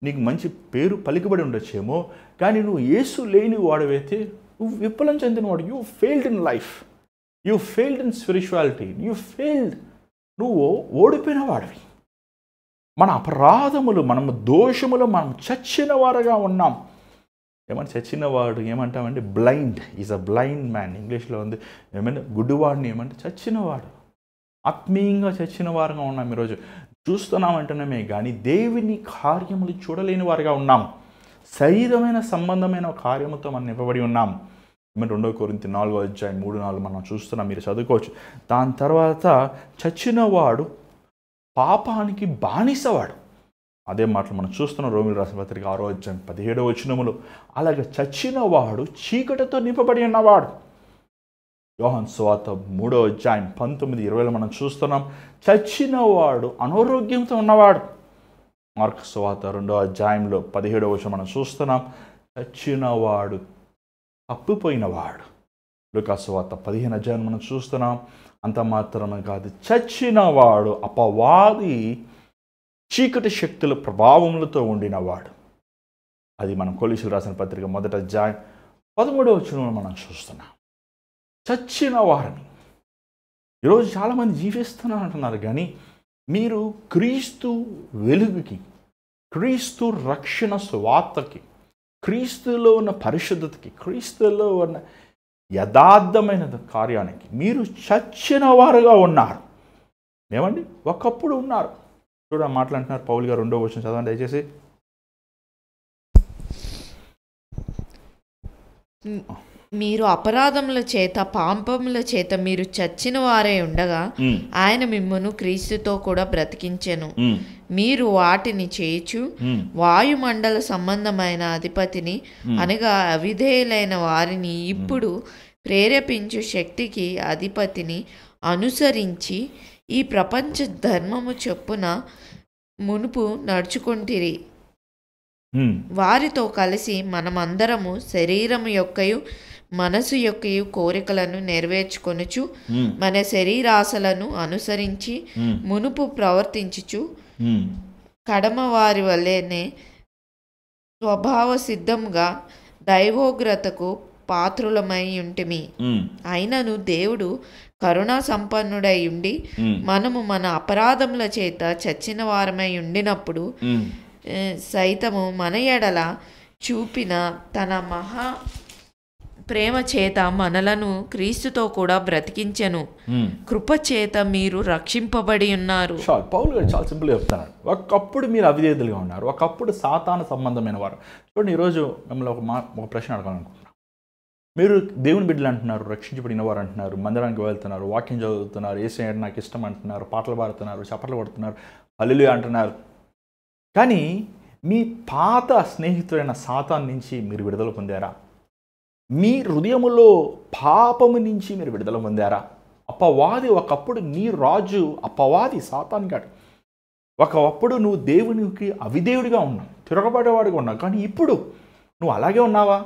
నీకు మంచి పేరు పలికబడి ఉండొచ్చేమో, కానీ నువ్వు యేసు లేని వాడివైతే నువ్వు విఫలం చెందినవాడు. You failed in life, you failed in spirituality, నువ్వు ఓడిపోయిన వాడివి. మన అపరాధములు, మనము దోషములు, మనం చచ్చిన వారుగా ఉన్నాం. ఏమన్నా చచ్చినవాడు ఏమంటామంటే blind, is a blind man. ఇంగ్లీష్లో ఉంది. ఏమైనా గుడ్డివాడిని ఏమంటే చచ్చినవాడు. ఆత్మీయంగా చచ్చిన వారుగా ఉన్నాం. ఈరోజు చూస్తున్నామంటున్నామే కానీ దేవుని కార్యములు చూడలేని వారుగా ఉన్నాం. శరీరమైన సంబంధమైన కార్యముతో మనం నింపబడి ఉన్నాం. 2 కొరింథీ 4వ అధ్యాయం 3-4 మనం చూస్తున్నాం, మీరు చదువుకోవచ్చు. దాని తర్వాత చచ్చినవాడు పాపానికి బానిసవాడు. అదే మాటలు మనం చూస్తున్నాం రోమిలు రాసిన పత్రిక 6వ అధ్యాయం 17వ వచనములో. అలాగే చచ్చినవాడు చీకటితో నింపబడి ఉన్నవాడు. యోహాను సువార్త 3వ అధ్యాయం 19-20 మనం చూస్తున్నాం, చచ్చినవాడు అనారోగ్యంతో ఉన్నవాడు. మార్కు సువార్త 2వ అధ్యాయంలో 17వ వచనం మనం చూస్తున్నాం, చచ్చినవాడు తప్పిపోయినవాడు. లూకా సువార్త 15వ అధ్యాయం మనం చూస్తున్నాం. అంత మాత్రమే కాదు, చచ్చినవాడు అపవాది చీకటి శక్తుల ప్రభావములతో ఉండినవాడు. అది మనం కొలీసులు రాసిన పత్రిక 1వ అధ్యాయం 13వ వచనంలో మనం చూస్తున్నాం. చచ్చిన వారిని ఈరోజు చాలామంది జీవిస్తున్నారు అంటున్నారు, కానీ మీరు క్రీస్తు వెలుగుకి, క్రీస్తు రక్షణ స్వార్థకి, క్రీస్తులో ఉన్న పరిశుద్ధతకి, క్రీస్తులో ఉన్న యథార్థమైన కార్యానికి మీరు చచ్చిన వారుగా ఉన్నారు. ఏమండి, ఒకప్పుడు ఉన్నారు. చూడ మాట్లాడుతున్నారు పౌలు గారు. 2వ వచనం చదవండి దయచేసి. మీరు అపరాధముల చేత పాపముల చేత మీరు చచ్చిన వారే ఉండగా ఆయన మిమ్మును క్రీస్తుతో కూడా బ్రతికించెను. మీరు వాటిని చేయుచు వాయుమండల సంబంధమైన అధిపతిని అనగా అవిధేయులైన వారిని ఇప్పుడు ప్రేరేపించు శక్తికి అధిపతిని అనుసరించి ఈ ప్రపంచ ధర్మము చొప్పున మునుపు నడుచుకొంటిరి. వారితో కలిసి మనమందరము శరీరము యొక్కయు మనసు యొక్కయు కోరికలను నెరవేర్చుకొనుచు మన శరీరాశలను అనుసరించి మునుపు ప్రవర్తించుచు కడమ వారి వల్లనే స్వభావ సిద్ధంగా దైవోగ్రతకు పాత్రులమై ఉంటిమి. అయినను దేవుడు కరుణా సంపన్నుడై ఉండి మనము మన అపరాధముల చేత చచ్చిన వారమై ఉండినప్పుడు సైతము మన ఎడల చూపిన తన మహా ప్రేమ చేత మనలను క్రీస్తుతో కూడా బ్రతికించెను. కృప చేత మీరు రక్షింపబడి ఉన్నారు. పౌలు గారు చాలా సింపుల్గా చెప్తున్నాడు. ఒకప్పుడు మీరు అవిధేయులుగా ఉన్నారు, ఒకప్పుడు సాతాను సంబంధమైన వారు. చూడండి, ఈరోజు మిమ్మల్ని ఒక ప్రశ్న అడగాలనుకుంటున్నాను. మీరు దేవుని బిడ్డలు అంటున్నారు, రక్షించబడిన వారు అంటున్నారు, మందిరానికి వెళ్తున్నారు, వాక్యం చదువుతున్నారు, యేసయ్య నాకు ఇష్టం అంటున్నారు, పాటలు పాడుతున్నారు, చప్పట్లు పడుతున్నారు, హల్లెలూయా అంటున్నారు. కానీ మీ పాత స్నేహితుడైన సాతాను నుంచి మీరు విడుదల పొందారా? మీ హృదయములో పాపము నుంచి మీరు విడుదల పొందారా? అపవాది ఒకప్పుడు నీ రాజు, అపవాది సాతాను గాడు. ఒకప్పుడు నువ్వు దేవునికి అవిధేయుడిగా ఉన్నావు, తిరగబడేవాడిగా ఉన్నావు. కానీ ఇప్పుడు నువ్వు అలాగే ఉన్నావా?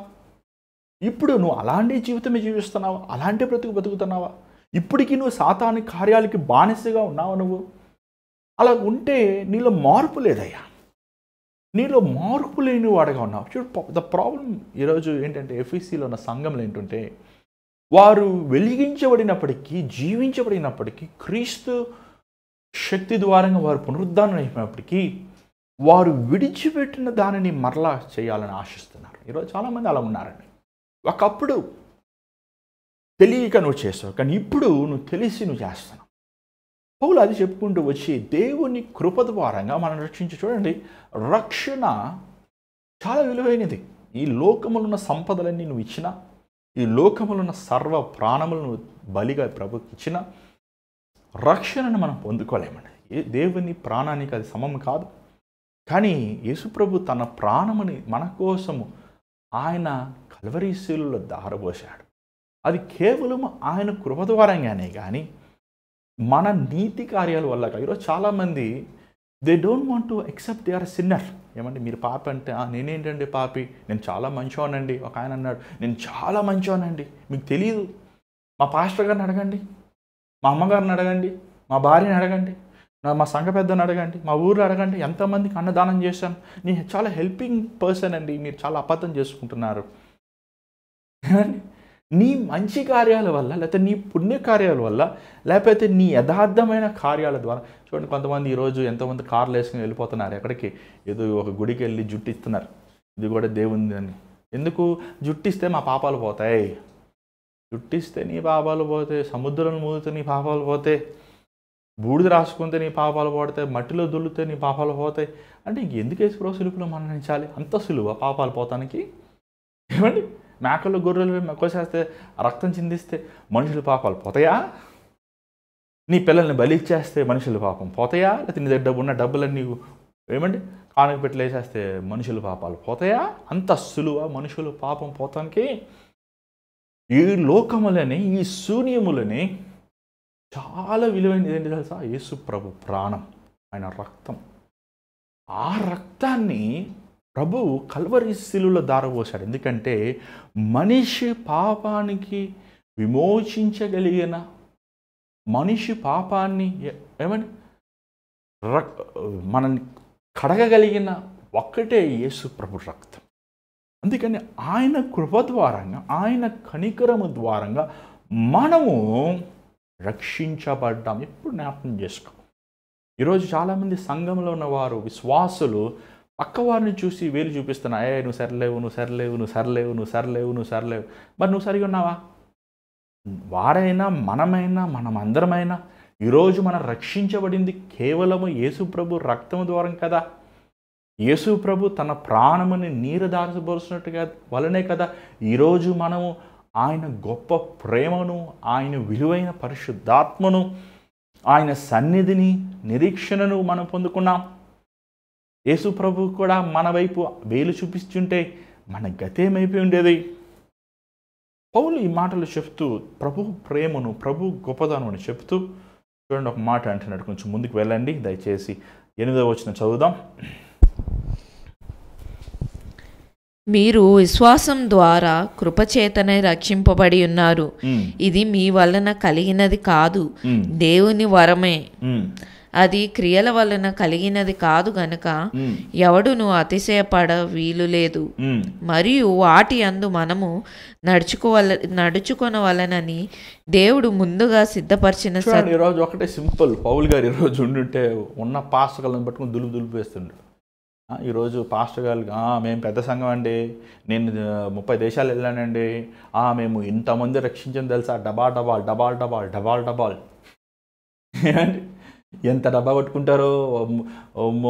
ఇప్పుడు నువ్వు అలాంటి జీవితమే జీవిస్తున్నావా? అలాంటి బతుకుతున్నావా? ఇప్పటికీ నువ్వు సాతాను కార్యాలకి బానిసగా ఉన్నావా? నువ్వు అలా ఉంటే నీలో మార్పు లేదయ్యా, నీలో మార్పు లేని వాడుగా ఉన్నావు. చూడు, ద ప్రాబ్లం ఈరోజు ఏంటంటే ఎఫ్ఈసీలో ఉన్న సంఘంలో ఏంటంటే వారు వెలిగించబడినప్పటికీ, జీవించబడినప్పటికీ, క్రీస్తు శక్తి ద్వారంగా వారు పునరుద్ధానం అయినప్పటికీ వారు విడిచిపెట్టిన దానిని మరలా చేయాలని ఆశిస్తున్నారు. ఈరోజు చాలామంది అలా ఉన్నారండి. ఒకప్పుడు తెలియక నువ్వు చేస్తావు, కానీ ఇప్పుడు నువ్వు తెలిసి నువ్వు చేస్తున్నావు. పౌలు అది చెప్పుకుంటూ వచ్చి దేవుని కృప ద్వారంగా మనం రక్షించి. చూడండి, రక్షణ చాలా విలువైనది. ఈ లోకములో ఉన్న సంపదలన్నీ నువ్వు ఇచ్చినా, ఈ లోకములో ఉన్న సర్వ ప్రాణములను బలిగా ప్రభుకి ఇచ్చిన రక్షణను మనం పొందుకోలేమండి. దేవుని ప్రాణానికి అది సమం కాదు. కానీ యేసుప్రభు తన ప్రాణముని మన కోసము ఆయన కల్వరి శిలువలో ధారపోశాడు. అది కేవలం ఆయన కృప ద్వారంగానే కానీ మన నీతి కార్యాల వల్ల. ఈరోజు చాలామంది they don't want to accept they are sinner. ఏమంటే మీరు పాపి అంటే నేనేంటండి పాపి, నేను చాలా మంచివానండి. ఒక ఆయన అన్నాడు, నేను చాలా మంచివానండి. మీకు తెలియదు. మా పాస్టర్ గారిని అడగండి, మా అమ్మగారిని అడగండి, మా భార్యని అడగండి, మా సంఘ పెద్దని అడగండి, మా ఊర్లో అడగండి, ఎంతమందికి అన్నదానం చేశాను, నేను చాలా హెల్పింగ్ పర్సన్ అండి. మీరు చాలా అబద్ధం చేసుకుంటున్నారు. నీ మంచి కార్యాల వల్ల, లేకపోతే నీ పుణ్య కార్యాల వల్ల, లేకపోతే నీ యథార్థమైన కార్యాల ద్వారా. చూడండి, కొంతమంది ఈరోజు ఎంతోమంది కార్లు వేసుకుని వెళ్ళిపోతున్నారు ఎక్కడికి, ఏదో ఒక గుడికి వెళ్ళి జుట్టు ఇస్తున్నారు. ఇది కూడా దేవుంది అని. ఎందుకు? జుట్టిస్తే మా పాపాలు పోతాయి, జుట్టిస్తే నీ పాపాలు పోతాయి, సముద్రం మూదితే నీ పాపాలు పోతాయి, బూడిద రాసుకుంటే నీ పాపాలు పోతాయి, మట్టిలో దుల్లితే నీ పాపాలు పోతాయి. అంటే ఎందుకు వేసుకో సులుపులో మరణించాలి? అంత సులువా పాపాలు పోతానికి? ఏమండి, మేకలు గొర్రెలు కోసేస్తే రక్తం చిందిస్తే మనుషుల పాపాలు పోతాయా? నీ పిల్లల్ని బలిచ్చేస్తే మనుషుల పాపం పోతాయా? లేకపోతే నీ దగ్గర ఉన్న డబ్బులన్నీ ఏమండి కానుక పెట్టి వేసేస్తే మనుషుల పాపాలు పోతాయా? అంత సులువా మనుషుల పాపం పోతానికి? ఈ లోకములని, ఈ శూన్యములని చాలా విలువైనది ఏంటి తెలుసా? యేసు ప్రభు ప్రాణం, ఆయన రక్తం. ఆ రక్తాన్ని ప్రభు కల్వరి శిలువలో ధారపోశాడు. ఎందుకంటే మనిషి పాపానికి విమోచించగలిగిన, మనిషి పాపాన్ని ఏమని మనల్ని కడగగలిగిన ఒక్కటే యేసు ప్రభు రక్తం. అందుకని ఆయన కృప ద్వారంగా, ఆయన కనికరము ద్వారంగా మనము రక్షించబడ్డాం. ఎప్పుడు జ్ఞాపకం చేసుకో. ఈరోజు చాలామంది సంఘంలో ఉన్నవారు, విశ్వాసులు పక్కవారిని చూసి వేలు చూపిస్తున్నా, నువ్వు సరిలేవు, నువ్వు సరిలేవు, నువ్వు సరిలేవు, నువ్వు సరిలేవు, నువ్వు సరిలేవు. మరి నువ్వు సరిగా ఉన్నావా? వారైనా మనమైనా మనమందరమైనా ఈరోజు మనం రక్షించబడింది కేవలము యేసుప్రభు రక్తము ద్వారా కదా. యేసుప్రభు తన ప్రాణముని నీరు దారబోసినట్టుగా వలనే కదా ఈరోజు మనము ఆయన గొప్ప ప్రేమను, ఆయన విలువైన పరిశుద్ధాత్మను, ఆయన సన్నిధిని, నిరీక్షణను మనం పొందుకున్నాం. యేసు ప్రభు కూడా మన వైపు వేలు చూపిస్తుంటే మన గతేమైపోయి ఉండేది. పౌలు ఈ మాటలు చెప్తూ ప్రభు ప్రేమను, ప్రభు గొప్పదనం అని చెప్తూ చూడండి, ఒక మాట అంటున్నాడు. కొంచెం ముందుకు వెళ్ళండి దయచేసి. 8వ వచనం చదువుదాం. మీరు విశ్వాసం ద్వారా కృపచేతనే రక్షింపబడి ఉన్నారు. ఇది మీ వలన కలిగినది కాదు, దేవుని వరమే. అది క్రియల వలన కలిగినది కాదు గనుక ఎవడును అతిశయపడ వీలు లేదు. మరియు వాటి అందు మనము నడుచుకొనవలనని దేవుడు ముందుగా సిద్ధపరిచిన ఈరోజు ఒకటే సింపుల్. పౌలు గారు ఈరోజు ఉండుంటే ఉన్న పాస్టర్లను పట్టుకుని దులుపు వేస్తుండ్రు. ఈరోజు పాస్టర్ గారు మేము పెద్ద సంఘం అండి, నేను 30 దేశాలు వెళ్ళానండి, మేము ఇంతమంది రక్షించని తెలుసా, డబాల్ డబాల్ డబాల్ డబాల్ డబాల్ డబాల్. ఎంత డబ్బా కొట్టుకుంటారో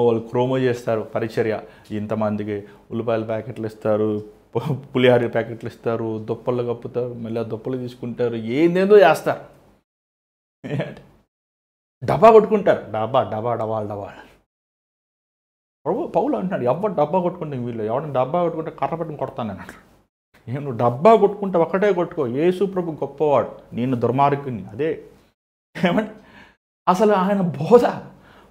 వాళ్ళు క్రోమో చేస్తారు పరిచర్య. ఇంతమందికి ఉల్లిపాయల ప్యాకెట్లు ఇస్తారు, పులిహార ప్యాకెట్లు ఇస్తారు, దుప్పలు కప్పుతారు, మళ్ళీ దుప్పలు తీసుకుంటారు, ఏందేందో చేస్తారు. డబ్బా కొట్టుకుంటారు, డబ్బా డబ్బా డబాల్ డబాల్. పౌలు అంటున్నాడు, ఎవరు డబ్బా కొట్టుకుంటే వీళ్ళు, ఎవరైనా డబ్బా కొట్టుకుంటే కర్ర పట్టుకుని కొడతాను అన్నాడు. నువ్వు డబ్బా కొట్టుకుంటే ఒకటే కొట్టుకో, యేసు ప్రభు గొప్పవాడు, నేను దుర్మార్గుని. అదే ఏమంటే అసలు ఆయన బోధ.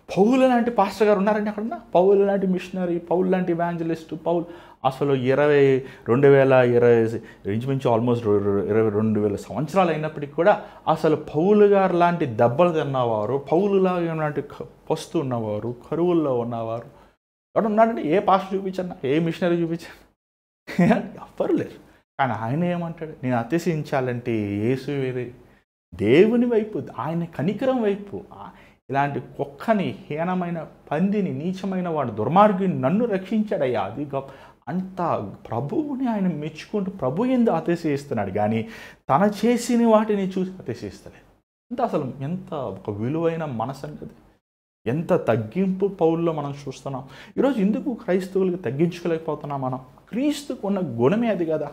పౌలు లాంటి పాస్టర్ గారు ఉన్నారండి అక్కడ, పౌలు లాంటి మిషనరీ, పౌలు లాంటి ఇవాంజలిస్టు, పౌలు అసలు 2020 ఇంచుమించు ఆల్మోస్ట్ 22,000 సంవత్సరాలు అయినప్పటికీ కూడా అసలు పౌలు గారు లాంటి దెబ్బలు తిన్నవారు, పౌలులాగా లాంటి పస్తు ఉన్నవారు, కరువుల్లో ఉన్నవారు ఎవరు ఉన్నాడంటే ఏ పాస్టర్ చూపించన్నా, ఏ మిషనరీ చూపించాను, ఎవ్వరు లేరు. కానీ ఆయన ఏమంటాడు, నేను అతిశయించాలంటే యేసు వేరే, దేవుని వైపు, ఆయన కనికరం వైపు. ఇలాంటి కుక్కని, హీనమైన పందిని, నీచమైన వాడు, దుర్మార్గుని నన్ను రక్షించాడయ్యా, అది గొప్ప. అంత ప్రభువుని ఆయన మెచ్చుకుంటూ ప్రభు ఎందు అతిశయిస్తున్నాడు, కానీ తన చేసిన వాటిని చూసి అతిశయిస్తలేదు. అసలు ఎంత ఒక విలువైన మనసు అంటే, ఎంత తగ్గింపు పౌల్లో మనం చూస్తున్నాం. ఈరోజు ఎందుకు క్రైస్తవులకు తగ్గించుకోలేకపోతున్నాం మనం? క్రీస్తుకు ఉన్న గుణమే అది కదా.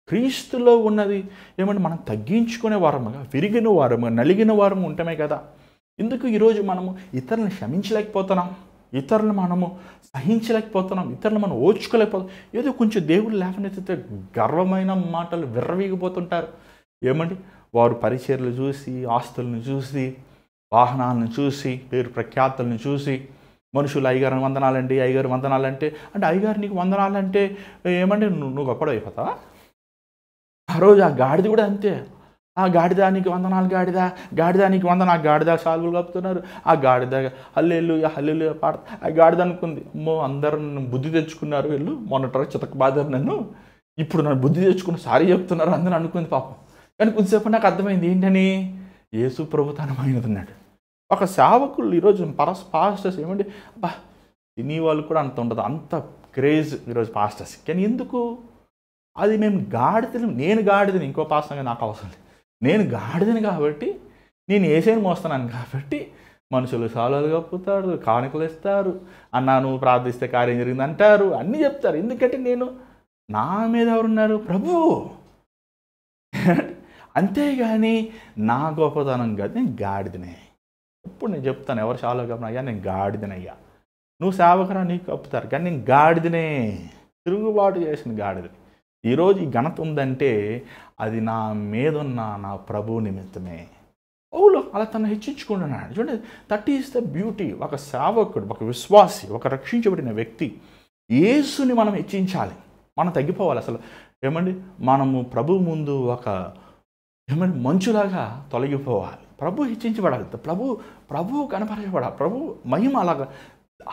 క్రీస్తులో ఉన్నది ఏమంటే మనం తగ్గించుకునే వారముగా, విరిగిన వారముగా, నలిగిన వారము ఉంటామే కదా. ఎందుకు ఈరోజు మనము ఇతరులను క్షమించలేకపోతున్నాం, ఇతరులను మనము సహించలేకపోతున్నాం, ఇతరులను మనం ఓర్చుకోలేకపోతున్నాం. ఏదో కొంచెం దేవుడు లేవనెత్తితే గర్వమైన మాటలు విర్రవీగిపోతుంటారు. ఏమండి, వారు పరిచర్లు చూసి, ఆస్తులను చూసి, వాహనాలను చూసి, పేరు ప్రఖ్యాతులను చూసి, మనుషులు అయ్యగారు వందనాలండి, అయ్యగారు వందనాలంటే, అంటే అయ్యగారు నీకు వందనాలంటే ఏమంటే నువ్వు గొప్పడు అయిపోతావా? ఆ రోజు ఆ గాడిద కూడా అంతే. ఆ గాడిద నీకు వందనాలు, గాడిద నీకు వందన, ఆ గాడిద సాల్వులు కప్పుతున్నారు, ఆ గాడిద హల్లెలూయా హల్లెలూయా పాడ. ఆ గాడిద అనుకుంది, అమ్మో అందరూ నన్ను బుద్ధి తెచ్చుకున్నారు, వీళ్ళు మొన్నటి చితక బాధారు నన్ను, ఇప్పుడు నన్ను బుద్ధి తెచ్చుకుని సారీ చెప్తున్నారు అందరూ అనుకుంది పాపం. కానీ కొద్దిసేపు నాకు అర్థమైంది ఏంటని, యేసు ప్రభుతనమైనది అన్నాడు. ఒక సేవకులు ఈరోజు పాస్టర్స్ ఏమండి, అబ్బా తిని వాళ్ళు కూడా అంత ఉండదు, అంత క్రేజ్ ఈరోజు పాస్టర్స్. కానీ ఎందుకు? అది మేము గాడిదని, నేను గాడిదని, ఇంకో పాస్టర్గా నాకు అవసరం లేదు, నేను గాడిదని కాబట్టి, నేను ఏసైని మోస్తున్నాను కాబట్టి మనుషులు సాలాలు కప్పుతారు, కానుకలు ఇస్తారు, అన్నా నువ్వు ప్రార్థిస్తే కార్యం జరిగింది అంటారు, అన్నీ చెప్తారు. ఎందుకంటే నేను, నా మీద ఎవరున్నారు? ప్రభువు. అంతేగాని నా గొప్పతనం కాదు, నేను గాడిదనే. ఇప్పుడు నేను చెప్తాను, ఎవరు చాలా కప్పిన, అయ్యా నేను గాడిదనయ్యా, నువ్వు సేవకురా నీకు కప్పుతారు, కానీ నేను గాడిదనే, తిరుగుబాటు చేసిన గాడిదని. ఈరోజు ఈ ఘనత ఉందంటే అది నా మీదున్న నా ప్రభు నిమిత్తమే. పౌలు అలా తను హెచ్చించుకుంటున్నాడు. చూడండి, దట్ ఈస్ ద బ్యూటీ. ఒక సేవకుడు, ఒక విశ్వాసి, ఒక రక్షించబడిన వ్యక్తి, యేసుని మనం హెచ్చించాలి, మనం తగ్గిపోవాలి. అసలు ఏమండి, మనము ప్రభు ముందు ఒక ఏమంటే మంచులాగా తొలగిపోవాలి. ప్రభు హెచ్చించబడాలి, ప్రభు కనపరచబడాలి, ప్రభు మహిమ అలాగా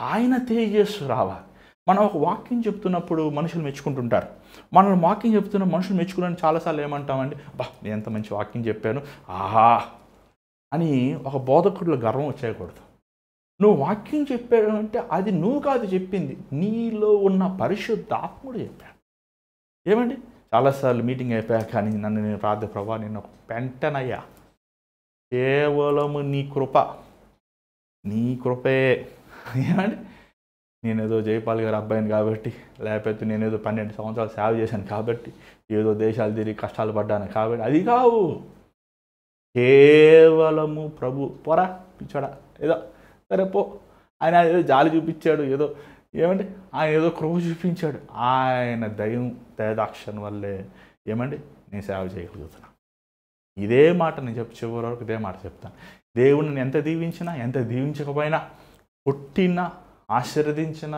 ఆయన తేజస్సు రావాలి. మనం ఒక వాక్యం చెప్తున్నప్పుడు మనుషులు మెచ్చుకుంటుంటారు, మనం వాక్యం చెప్తున్న మనుషులు మెచ్చుకున్నాను చాలాసార్లు ఏమంటామండి, బా నేను ఎంత మంచి వాక్యం చెప్పాను ఆహా అని ఒక బోధకుడిలో గర్వం వచ్చేయకూడదు. నువ్వు వాక్యం చెప్పాడు అంటే అది నువ్వు కాదు చెప్పింది, నీలో ఉన్న పరిశుద్ధాత్ముడు చెప్పాడు. ఏమండి, చాలాసార్లు మీటింగ్ అయిపోయాక కానీ నన్ను నేను ప్రభా నేను ఒక పెంటనయ్యా, కేవలము నీ కృపే. ఏమండి, నేనేదో జయపాల్ గారి అబ్బాయిని కాబట్టి, లేకపోతే నేనేదో 12 సంవత్సరాలు సేవ చేశాను కాబట్టి, ఏదో దేశాలు తిరిగి కష్టాలు పడ్డాను కాబట్టి, అది కావు. కేవలము ప్రభు. పోరా పిచ్చాడా, ఏదో సరే పో, ఆయన ఏదో జాలి చూపించాడు, ఏదో ఏమండి ఆయన ఏదో కృప చూపించాడు, ఆయన దయదాక్షణ వల్లే ఏమండి నేను సేవ చేయగలుగుతున్నాను. ఇదే మాట నేను చివరి వరకు ఇదే మాట చెప్తాను. దేవుడిని ఎంత దీవించినా, ఎంత దీవించకపోయినా, పుట్టినా, ఆశీర్వదించిన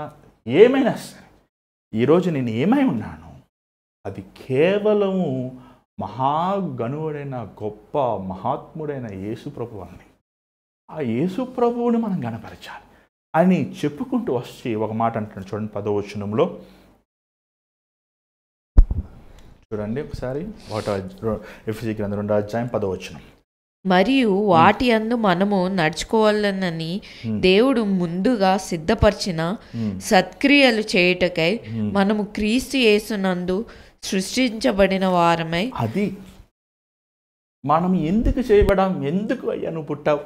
ఏమైనా సరే, ఈరోజు నేను ఏమై ఉన్నాను అది కేవలము మహాగణుడైన గొప్ప మహాత్ముడైన యేసు ప్రభువాన్ని. ఆ యేసు ప్రభువుని మనం గణపరచాలి అని చెప్పుకుంటూ వచ్చి ఒక మాట అంటున్నాడు చూడండి 10వ వచనంలో. చూడండి ఒకసారి ఎఫెసీ గ్రంథం 2వ అధ్యాయం 10వ వచనం. మరియు వాటి యందు మనము నడుచుకోవాలనని దేవుడు ముందుగా సిద్ధపరిచిన సత్క్రియలు చేయుటకై మనము క్రీస్తు యేసునందు సృష్టించబడిన వారమై. అది మనం ఎందుకు చేయబడాం? ఎందుకు అయ్యా నువ్వు పుట్టావు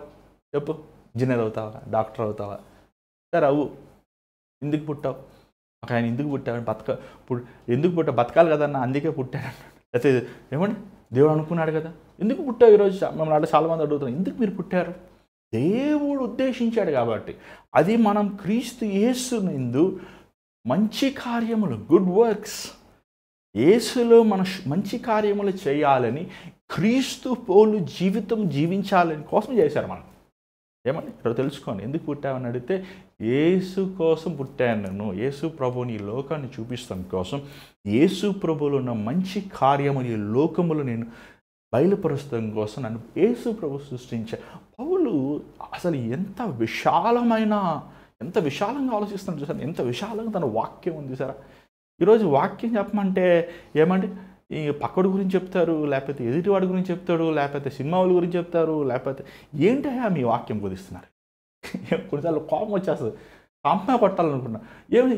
చెప్పు. ఇంజనీర్ అవుతావా, డాక్టర్ అవుతావా? సరే అవు. ఎందుకు పుట్టావు? ఒక ఆయన ఎందుకు పుట్టాడు? ఎందుకు పుట్టావు? బతకాలి కదన్నా, అందుకే పుట్టాడు అన్నాడు. అయితే ఏమండి దేవుడు అనుకున్నాడు కదా. ఎందుకు పుట్టావు? ఈరోజు మమ్మల్ని అంటే చాలామంది అడుగుతున్నాం, ఎందుకు మీరు పుట్టారు? దేవుడు ఉద్దేశించాడు కాబట్టి. అది మనం క్రీస్తు యేసునందు మంచి కార్యములు, గుడ్ వర్క్స్, యేసులో మన మంచి కార్యములు చేయాలని, క్రీస్తు పోలు జీవితం జీవించాలని కోసం చేశారు మనం. ఏమండి ఇక్కడ తెలుసుకోండి, ఎందుకు పుట్టామని అడిగితే యేసు కోసం పుట్టాను నేను. యేసు ప్రభుని ఈ లోకాన్ని చూపిస్తాం కోసం, యేసు ప్రభులో ఉన్న మంచి కార్యములు ఈ లోకములు నేను బయలుపరుస్తాం కోసం నన్ను యేసు ప్రభు సృష్టించే. పౌలు అసలు ఎంత విశాలంగా ఆలోచిస్తాను చూసారు. ఎంత విశాలంగా తన వాక్యం ఉంది సారా. ఈరోజు వాక్యం చెప్పమంటే ఏమంటే ఈ పక్కడి గురించి చెప్తారు, లేకపోతే ఎదుటివాడి గురించి చెప్తాడు, లేకపోతే సినిమా వాళ్ళ గురించి చెప్తారు, లేకపోతే ఏంటయ్యా మీ వాక్యం బోధిస్తున్నారు. కొన్నిసార్లు కోపం వచ్చేస్తుంది, కంపన కొట్టాలనుకున్నా. ఏమి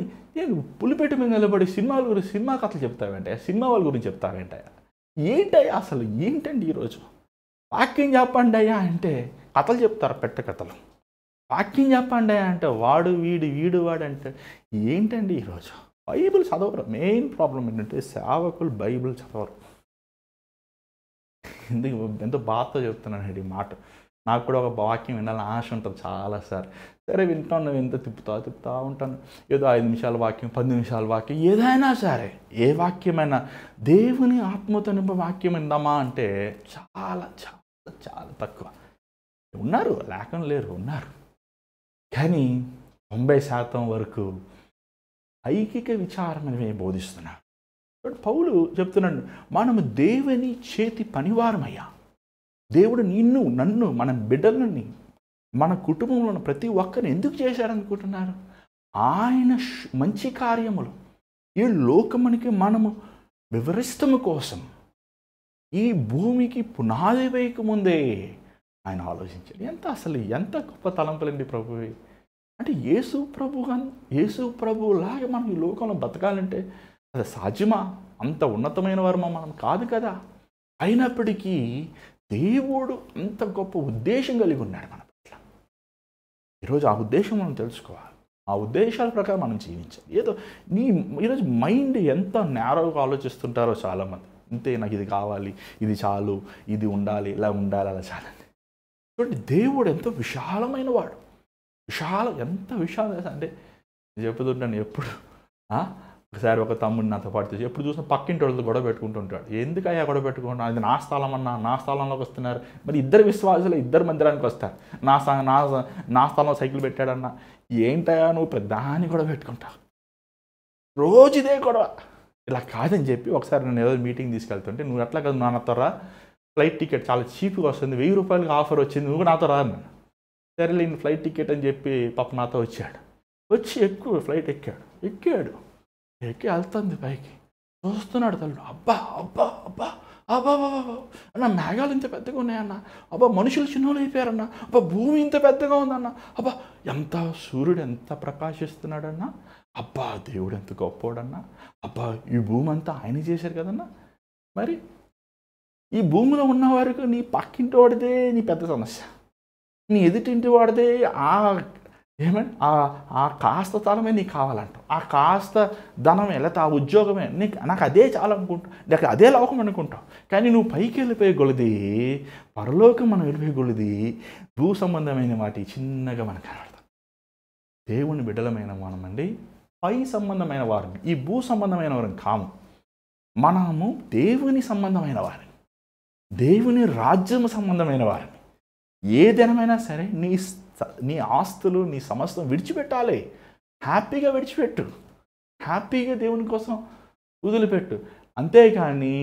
పులిపేట మీద నిలబడి సినిమాల గురించి సినిమా కథలు చెప్తావేంటయ్యా, సినిమా వాళ్ళ గురించి చెప్తావేంటయ్యా, ఏంటయ్యా అసలు ఏంటండి ఈరోజు? వాక్యం చెప్పండి అయ్యా అంటే కథలు చెప్తారు, పెట్ట కథలు. వాక్యం చెప్పండి అయ్యా అంటే వాడు వీడు వాడు అంటే ఏంటండి ఈరోజు? బైబిల్ చదవరు. మెయిన్ ప్రాబ్లం ఏంటంటే సేవకులు బైబిల్ చదవరు. ఎందుకు ఎంతో బాధతో చెప్తున్నాను ఈ మాట. నాకు కూడా ఒక వాక్యం వినాలని ఆశ ఉంటుంది చాలాసార్లు. సరే వింటాను, ఎంత తిప్పుతా ఉంటాను. ఏదో 5 నిమిషాల వాక్యం, 10 నిమిషాల వాక్యం, ఏదైనా సరే, ఏ వాక్యమైనా దేవుని ఆత్మతో నింప వాక్యం విందామా అంటే చాలా చాలా చాలా తక్కువ. ఉన్నారు, లేకుండా లేరు, ఉన్నారు. కానీ 90% వరకు ఐకిక విచారమని బోధిస్తున్నారు. పౌలు చెప్తున్నాడు, మనము దేవుని చేతి పనివారమయ్యా. దేవుడు నన్ను, మన బిడ్డలని, మన కుటుంబంలో ఉన్న ప్రతి ఒక్కరిని ఎందుకు చేశారనుకుంటున్నారు? ఆయన మంచి కార్యములు ఈ లోకమునికి మనము వివరిస్తము కోసం. ఈ భూమికి పునాది వేయక ముందే ఆయన ఆలోచించాడు. ఎంత గొప్ప తలంపులండి ప్రభువి. అంటే యేసు ప్రభులాగా మనం ఈ లోకంలో బతకాలంటే అది సాధ్యమా? అంత ఉన్నతమైన వారమా మనం కాదు కదా. అయినప్పటికీ దేవుడు అంత గొప్ప ఉద్దేశం కలిగి ఉన్నాడు మన పట్ల. ఈరోజు ఆ ఉద్దేశం మనం తెలుసుకోవాలి, ఆ ఉద్దేశాల ప్రకారం మనం జీవించాలి. ఈరోజు మైండ్ ఎంత నేరోగా ఆలోచిస్తుంటారో చాలామంది. అంతే, నాకు ఇది కావాలి, ఇది చాలు, ఇది ఉండాలి, ఇలా ఉండాలి, అలా చాలండి. చూడండి, దేవుడు ఎంతో విశాలమైన వాడు. ఎంత విశాలం అంటే చెప్పుతుంటాను ఎప్పుడు. ఒకసారి ఒక తమ్ముడు నాతో పాటు ఎప్పుడు చూసినా పక్కింటి వాళ్ళతో గొడవ పెట్టుకుంటుంటాడు. ఎందుకయ్యా గొడవ పెట్టుకుంటున్నా, అది నా స్థలం అన్నా, నా స్థలంలోకి వస్తున్నారు. మరి ఇద్దరు విశ్వాసులు ఇద్దరు మందిరానికి వస్తారు. నా స్థలంలో సైకిల్ పెట్టాడన్నా, ఏంటయ్యా నువ్వు పెద్దాన్ని గొడవ పెట్టుకుంటావు, రోజు ఇదే గొడవ. ఇలా కాదని చెప్పి ఒకసారి నేను ఏదో మీటింగ్ తీసుకెళ్తుంటే, నువ్వు ఎట్లా కదా నాతో రా, ఫ్లైట్ టికెట్ చాలా చీప్గా వస్తుంది, 1000 రూపాయలకి ఆఫర్ వచ్చింది, నువ్వు నాతో రా అన్నాను. సరే నేను ఫ్లైట్ టికెట్ అని చెప్పి పాప నాతో వచ్చాడు. వచ్చి ఫ్లైట్ ఎక్కాడు. ఎక్కి వెళ్తుంది పైకి, చూస్తున్నాడు తల్లు. అబ్బా అన్న, మేఘాలు ఇంత పెద్దగా ఉన్నాయన్న, అబ్బా మనుషులు చిన్నోళ్ళు అయిపోయారన్న, అబ్బా భూమి ఇంత పెద్దగా ఉందన్న, అబ్బా సూర్యుడు ఎంత ప్రకాశిస్తున్నాడన్నా, అబ్బా దేవుడు ఎంత గొప్పోడన్నా, అబ్బా ఈ భూమి అంతా ఆయన చేశారు కదన్నా. మరి ఈ భూమిలో ఉన్న వరకు నీ పక్కింటి వాడిదే నీ పెద్ద సమస్య, నీ ఎదుటింటి వాడిదే ఆ కాస్త ధనమే నీకు కావాలంటావు, ఆ కాస్త ధనమే లేకపోతే ఆ ఉద్యోగమే నాకు అదే చాలనుకుంటావు, నాకు అదే లోకం అనుకుంటావు. కానీ నువ్వు పైకి వెళ్ళిపోయే కొలది, పరలోకం మనం వెళ్ళిపోయే కొలది, భూ సంబంధమైన వాటి చిన్నగా మనకు కనబడతాం. దేవుని బిడ్డలమైన మనమండి పై సంబంధమైన వారిని, ఈ భూ సంబంధమైన వారిని కాము. మనము దేవుని సంబంధమైన వారిని, దేవుని రాజ్యము సంబంధమైన వారిని. ఏదైనా సరే నీ ఆస్తులు, నీ సమస్తం విడిచిపెట్టాలి. హ్యాపీగా విడిచిపెట్టు, హ్యాపీగా దేవుని కోసం వదిలిపెట్టు. అంతేకాని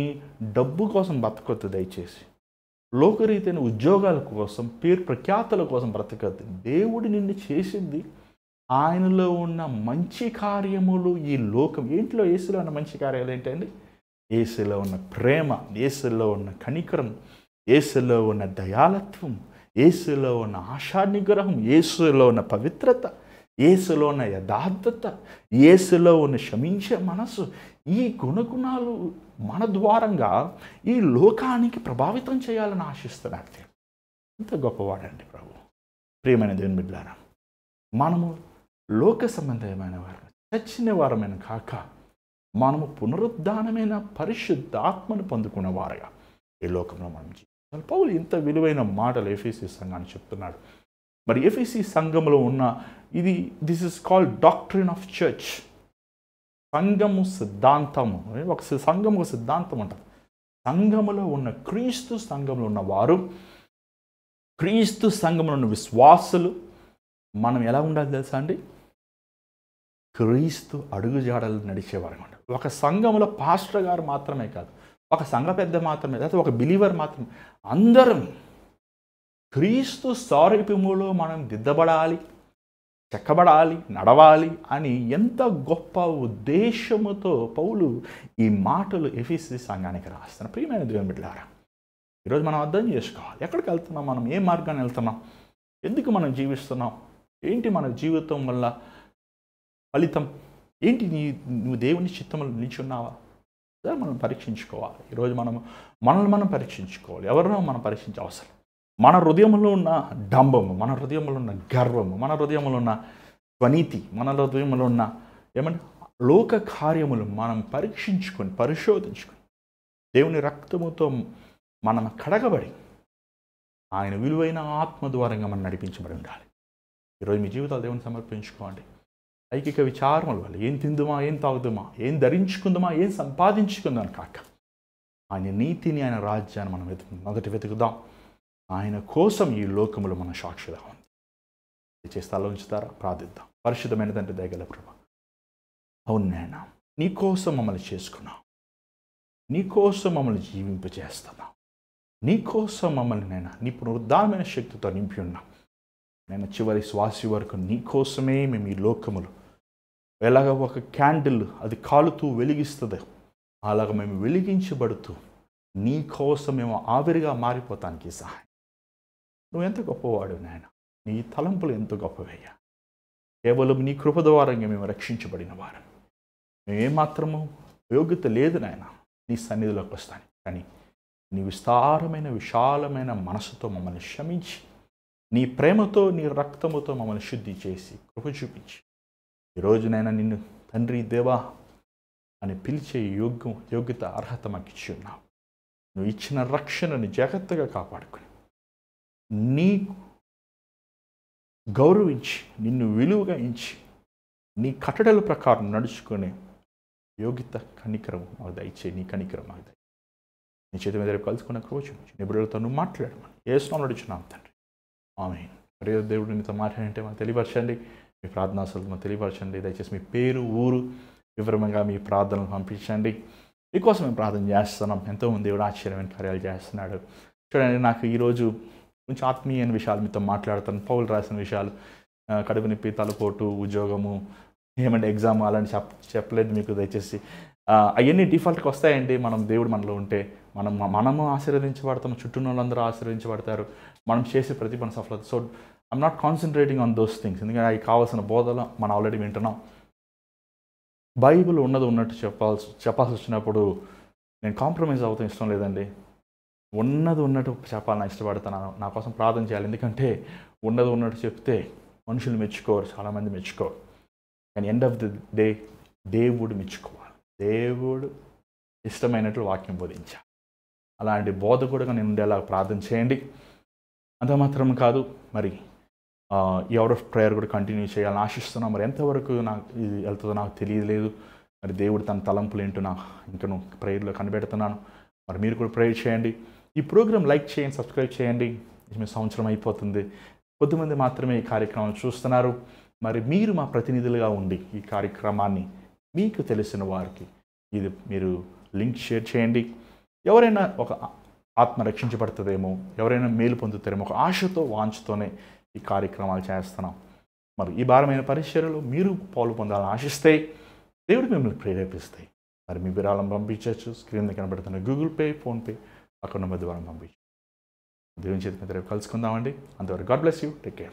డబ్బు కోసం బతకొద్దు దయచేసి. లోకరీతైన ఉద్యోగాల కోసం, పేరు ప్రఖ్యాతల కోసం బ్రతకద్దు. దేవుడు నిన్ను చేసింది ఆయనలో ఉన్న మంచి కార్యములు. ఈ లోకం ఏంటిలో యేసులో ఉన్న మంచి కార్యాలు ఏంటండి? యేసులో ఉన్న ప్రేమ, యేసులో ఉన్న కనికరం, యేసులో ఉన్న దయాళత్వం, యేసులో ఉన్న ఆశానిగ్రహం, యేసులో ఉన్న పవిత్రత, యేసులో ఉన్న యథార్థత, యేసులో ఉన్న క్షమించే మనసు. ఈ గుణగుణాలు మన ద్వారంగా ఈ లోకానికి ప్రభావితం చేయాలని ఆశిస్తున్నాడు దేవుడు. ఎంత గొప్పవాడండి ప్రభు. ప్రియమైన దేవుని బిడ్డలారా, మనము లోక సంబంధమైన వారు, చచ్చిన వారమైన కాక మనము పునరుద్ధానమైన పరిశుద్ధ ఆత్మను పొందుకున్న వారుగా ఈ లోకంలో మనం జీవించాలి. పౌలు ఇంత విలువైన మాటలు ఎఫెసీ సంఘాన్ని చెప్తున్నాడు. మరి ఎఫెసీ సంఘంలో ఉన్న this is called doctrine of church. సంఘము సిద్ధాంతము. ఒక సిద్ధాంతం అంటారు. సంఘములో ఉన్న క్రీస్తు సంఘంలో ఉన్న వారు, క్రీస్తు సంఘంలో ఉన్న విశ్వాసులు మనం ఎలా ఉండాలి తెలుసా అండి? క్రీస్తు అడుగుజాడలు నడిచేవారు అంట. ఒక సంఘంలో పాస్టర్ గారు మాత్రమే కాదు, ఒక సంఘ పెద్ద మాత్రమే, లేదా ఒక బిలీవర్ మాత్రమే, అందరం క్రీస్తు సారూప్యములో మనం దిద్దబడాలి, చెక్కబడాలి, నడవాలి అని ఎంత గొప్ప ఉద్దేశముతో పౌలు ఈ మాటలు ఎఫెసీ సంఘానికి రాస్తున్నారు. ప్రియమైన దేవుని బిడ్డలారా, ఈరోజు మనం అర్థం చేసుకోవాలి. ఎక్కడికి వెళ్తున్నాం, మనం ఏ మార్గాన్ని వెళ్తున్నాం, ఎందుకు మనం జీవిస్తున్నాం, ఏంటి మన జీవితం వల్ల ఫలితం ఏంటి, నువ్వు దేవుని చిత్తంలో నిల్చున్నావా? మనం పరీక్షించుకోవాలి. ఈరోజు మనల్ని పరీక్షించుకోవాలి. ఎవరినో మనం పరీక్షించే అవసరం. మన హృదయంలో ఉన్న డంబము, మన హృదయంలో ఉన్న గర్వము, మన హృదయంలో ఉన్న స్వనీతి, మన హృదయంలో ఉన్న లోక కార్యములు మనం పరీక్షించుకొని, పరిశోధించుకొని, దేవుని రక్తముతో మనం కడగబడి ఆయన విలువైన ఆత్మ ద్వారంగా మనం నడిపించబడి ఉండాలి. ఈరోజు మీ జీవితాలు దేవుని సమర్పించుకోండి. ఐకిక విచారముల వల్ల ఏం తిందుమా, ఏం తాగుదామా, ఏం ధరించుకుందామా, ఏం సంపాదించుకుందాం కాక ఆయన నీతిని, ఆయన రాజ్యాన్ని మనం మొదటి వెతుకుదాం. ఆయన కోసం ఈ లోకములు మన సాక్షిగా ఉంది. చేస్తాలో ఉంచుతారా? ప్రార్థిద్దాం. పరిశుద్ధమైన తండ్రి, దయగల ప్రభువా, అవును నాయనా, నీ కోసం మమ్మల్ని చేసుకున్నాం, నీ కోసం మమ్మల్ని జీవింపజేస్తున్నాం, నీ కోసం మమ్మల్ని నైనా నీ పునరుద్ధానమైన శక్తితో నింపి ఉన్నాం. నేను చివరి శ్వాసి వరకు నీ కోసమే మేము ఈ లోకములు, ఎలాగ ఒక క్యాండిల్ అది కాలుతూ వెలిగిస్తుంది, అలాగ మేము వెలిగించబడుతూ నీ కోసం మేము ఆవిరిగా మారిపోతానికి సహాయం. నువ్వు ఎంత గొప్పవాడు నాయన, నీ తలంపులు ఎంత గొప్పవయ్యా. కేవలం నీ కృప ద్వారంగా మేము రక్షించబడిన వారు. మేమేమాత్రము యోగ్యత లేదు నాయన నీ సన్నిధిలోకి వస్తాను, కానీ నీ విస్తారమైన విశాలమైన మనసుతో మమ్మల్ని క్షమించి, నీ ప్రేమతో, నీ రక్తముతో మమ్మల్ని శుద్ధి చేసి కృప చూపించి, ఈరోజునైనా నిన్ను తండ్రి, దేవా అని పిలిచే యోగ్యత, అర్హత మాకు ఇచ్చి ఉన్నావు. నువ్వు ఇచ్చిన రక్షణని జాగ్రత్తగా కాపాడుకొని, నీకు గౌరవించి, నిన్ను విలువగా ఇచ్చి, నీ కట్టడల ప్రకారం నడుచుకునే యోగ్యత, కనికరం మాకు దయచే. నీ కనికరం మాకు దయ. నీ చేతి మీద రేపు కలుసుకున్న కృప చూపించి, నీ బిడ్డలతో నువ్వు మాట్లాడమని యేసునామములో నడుచున్నాం తండ్రి, ఆమేన్. మరి దేవుడు నీతో మాట్లాడంటే మాకు తెలియపరచండి. మీ ప్రార్థనాసలు మాకు తెలియపరచండి. దయచేసి మీ పేరు, ఊరు వివరంగా మీ ప్రార్థనలు పంపించండి. మీకోసం మేము ప్రార్థన చేస్తున్నాం. ఎంతోమంది దేవుడు ఆశ్చర్యమైన కార్యాలు చేస్తున్నాడు. చూడండి, నాకు ఈరోజు కొంచెం ఆత్మీయమైన విషయాలు మీతో మాట్లాడుతాను. పౌలు రాసిన విషయాలు, కడుపు నొప్పి, తలపోటు, ఉద్యోగము, ఏమంటే ఎగ్జామ్ అలాంటి చెప్పలేదు మీకు. దయచేసి అవన్నీ డిఫాల్ట్గా వస్తాయండి. మనం దేవుడు మనలో ఉంటే మనము ఆశీర్వదించబడతాము, చుట్టూ వాళ్ళందరూ ఆశీర్వదించబడతారు. మనం చేసే ప్రతి పని సఫలత. So I'm not concentrating on those things, ఎందుకంటే అవి కావాల్సిన బోధలు మనం ఆల్రెడీ వింటున్నాం. బైబిల్ ఉన్నట్టు చెప్పాల్సి వచ్చినప్పుడు నేను కాంప్రమైజ్ అవుతాం ఇష్టం లేదండి. ఉన్నట్టు చెప్పాలని ఇష్టపడుతున్నాను. నా కోసం ప్రార్థన చేయాలి, ఎందుకంటే ఉన్నట్టు చెప్తే మనుషులు మెచ్చుకోరు, చాలామంది మెచ్చుకోరు. కానీ ఎండ్ ఆఫ్ ది డే దేవుడు మెచ్చుకోవాలి. దేవుడు ఇష్టమైనట్లు వాక్యం బోధించాలి. అలాంటి బోధకుడుగా నేను ఉండేలా ప్రార్థన చేయండి. అంత మాత్రం కాదు, మరి ఈ అవర్ ఆఫ్ ప్రేయర్ కూడా కంటిన్యూ చేయాలని ఆశిస్తున్నాం. మరి ఎంతవరకు నాకు ఇది వెళ్తుందో నాకు తెలియలేదు. మరి దేవుడు తన తలంపులు ఏంటో ఇంకా ప్రేయర్లో కనిపెడుతున్నాను. మరి మీరు కూడా ప్రేయర్ చేయండి. ఈ ప్రోగ్రామ్ లైక్ చేయండి, సబ్స్క్రైబ్ చేయండి. మీ సంవత్సరం అయిపోతుంది, కొద్దిమంది మాత్రమే ఈ కార్యక్రమాన్ని చూస్తున్నారు. మరి మీరు మా ప్రతినిధులుగా ఉండి ఈ కార్యక్రమాన్ని మీకు తెలిసిన వారికి ఇది మీరు లింక్ షేర్ చేయండి. ఎవరైనా ఒక ఆత్మ రక్షించబడుతుందేమో, ఎవరైనా మేలు పొందుతారేమో ఒక ఆశతో వాంఛతోనే ఈ కార్యక్రమాలు చేస్తున్నాం. మరి ఈ భారమైన పరిచర్యలో మీరు పాలు పొందాలని ఆశిస్తే దేవుడు మిమ్మల్ని ప్రేరేపిస్తాయి. మరి మీ విరాళం పంపించవచ్చు. స్క్రీన్ మీద కనబడుతున్న Google pay, PhonePe account number ద్వారా పంపించు. దేవుని చేతి మీద రేపు కలుసుకుందామండి. అంతవరకు God bless you. Take care.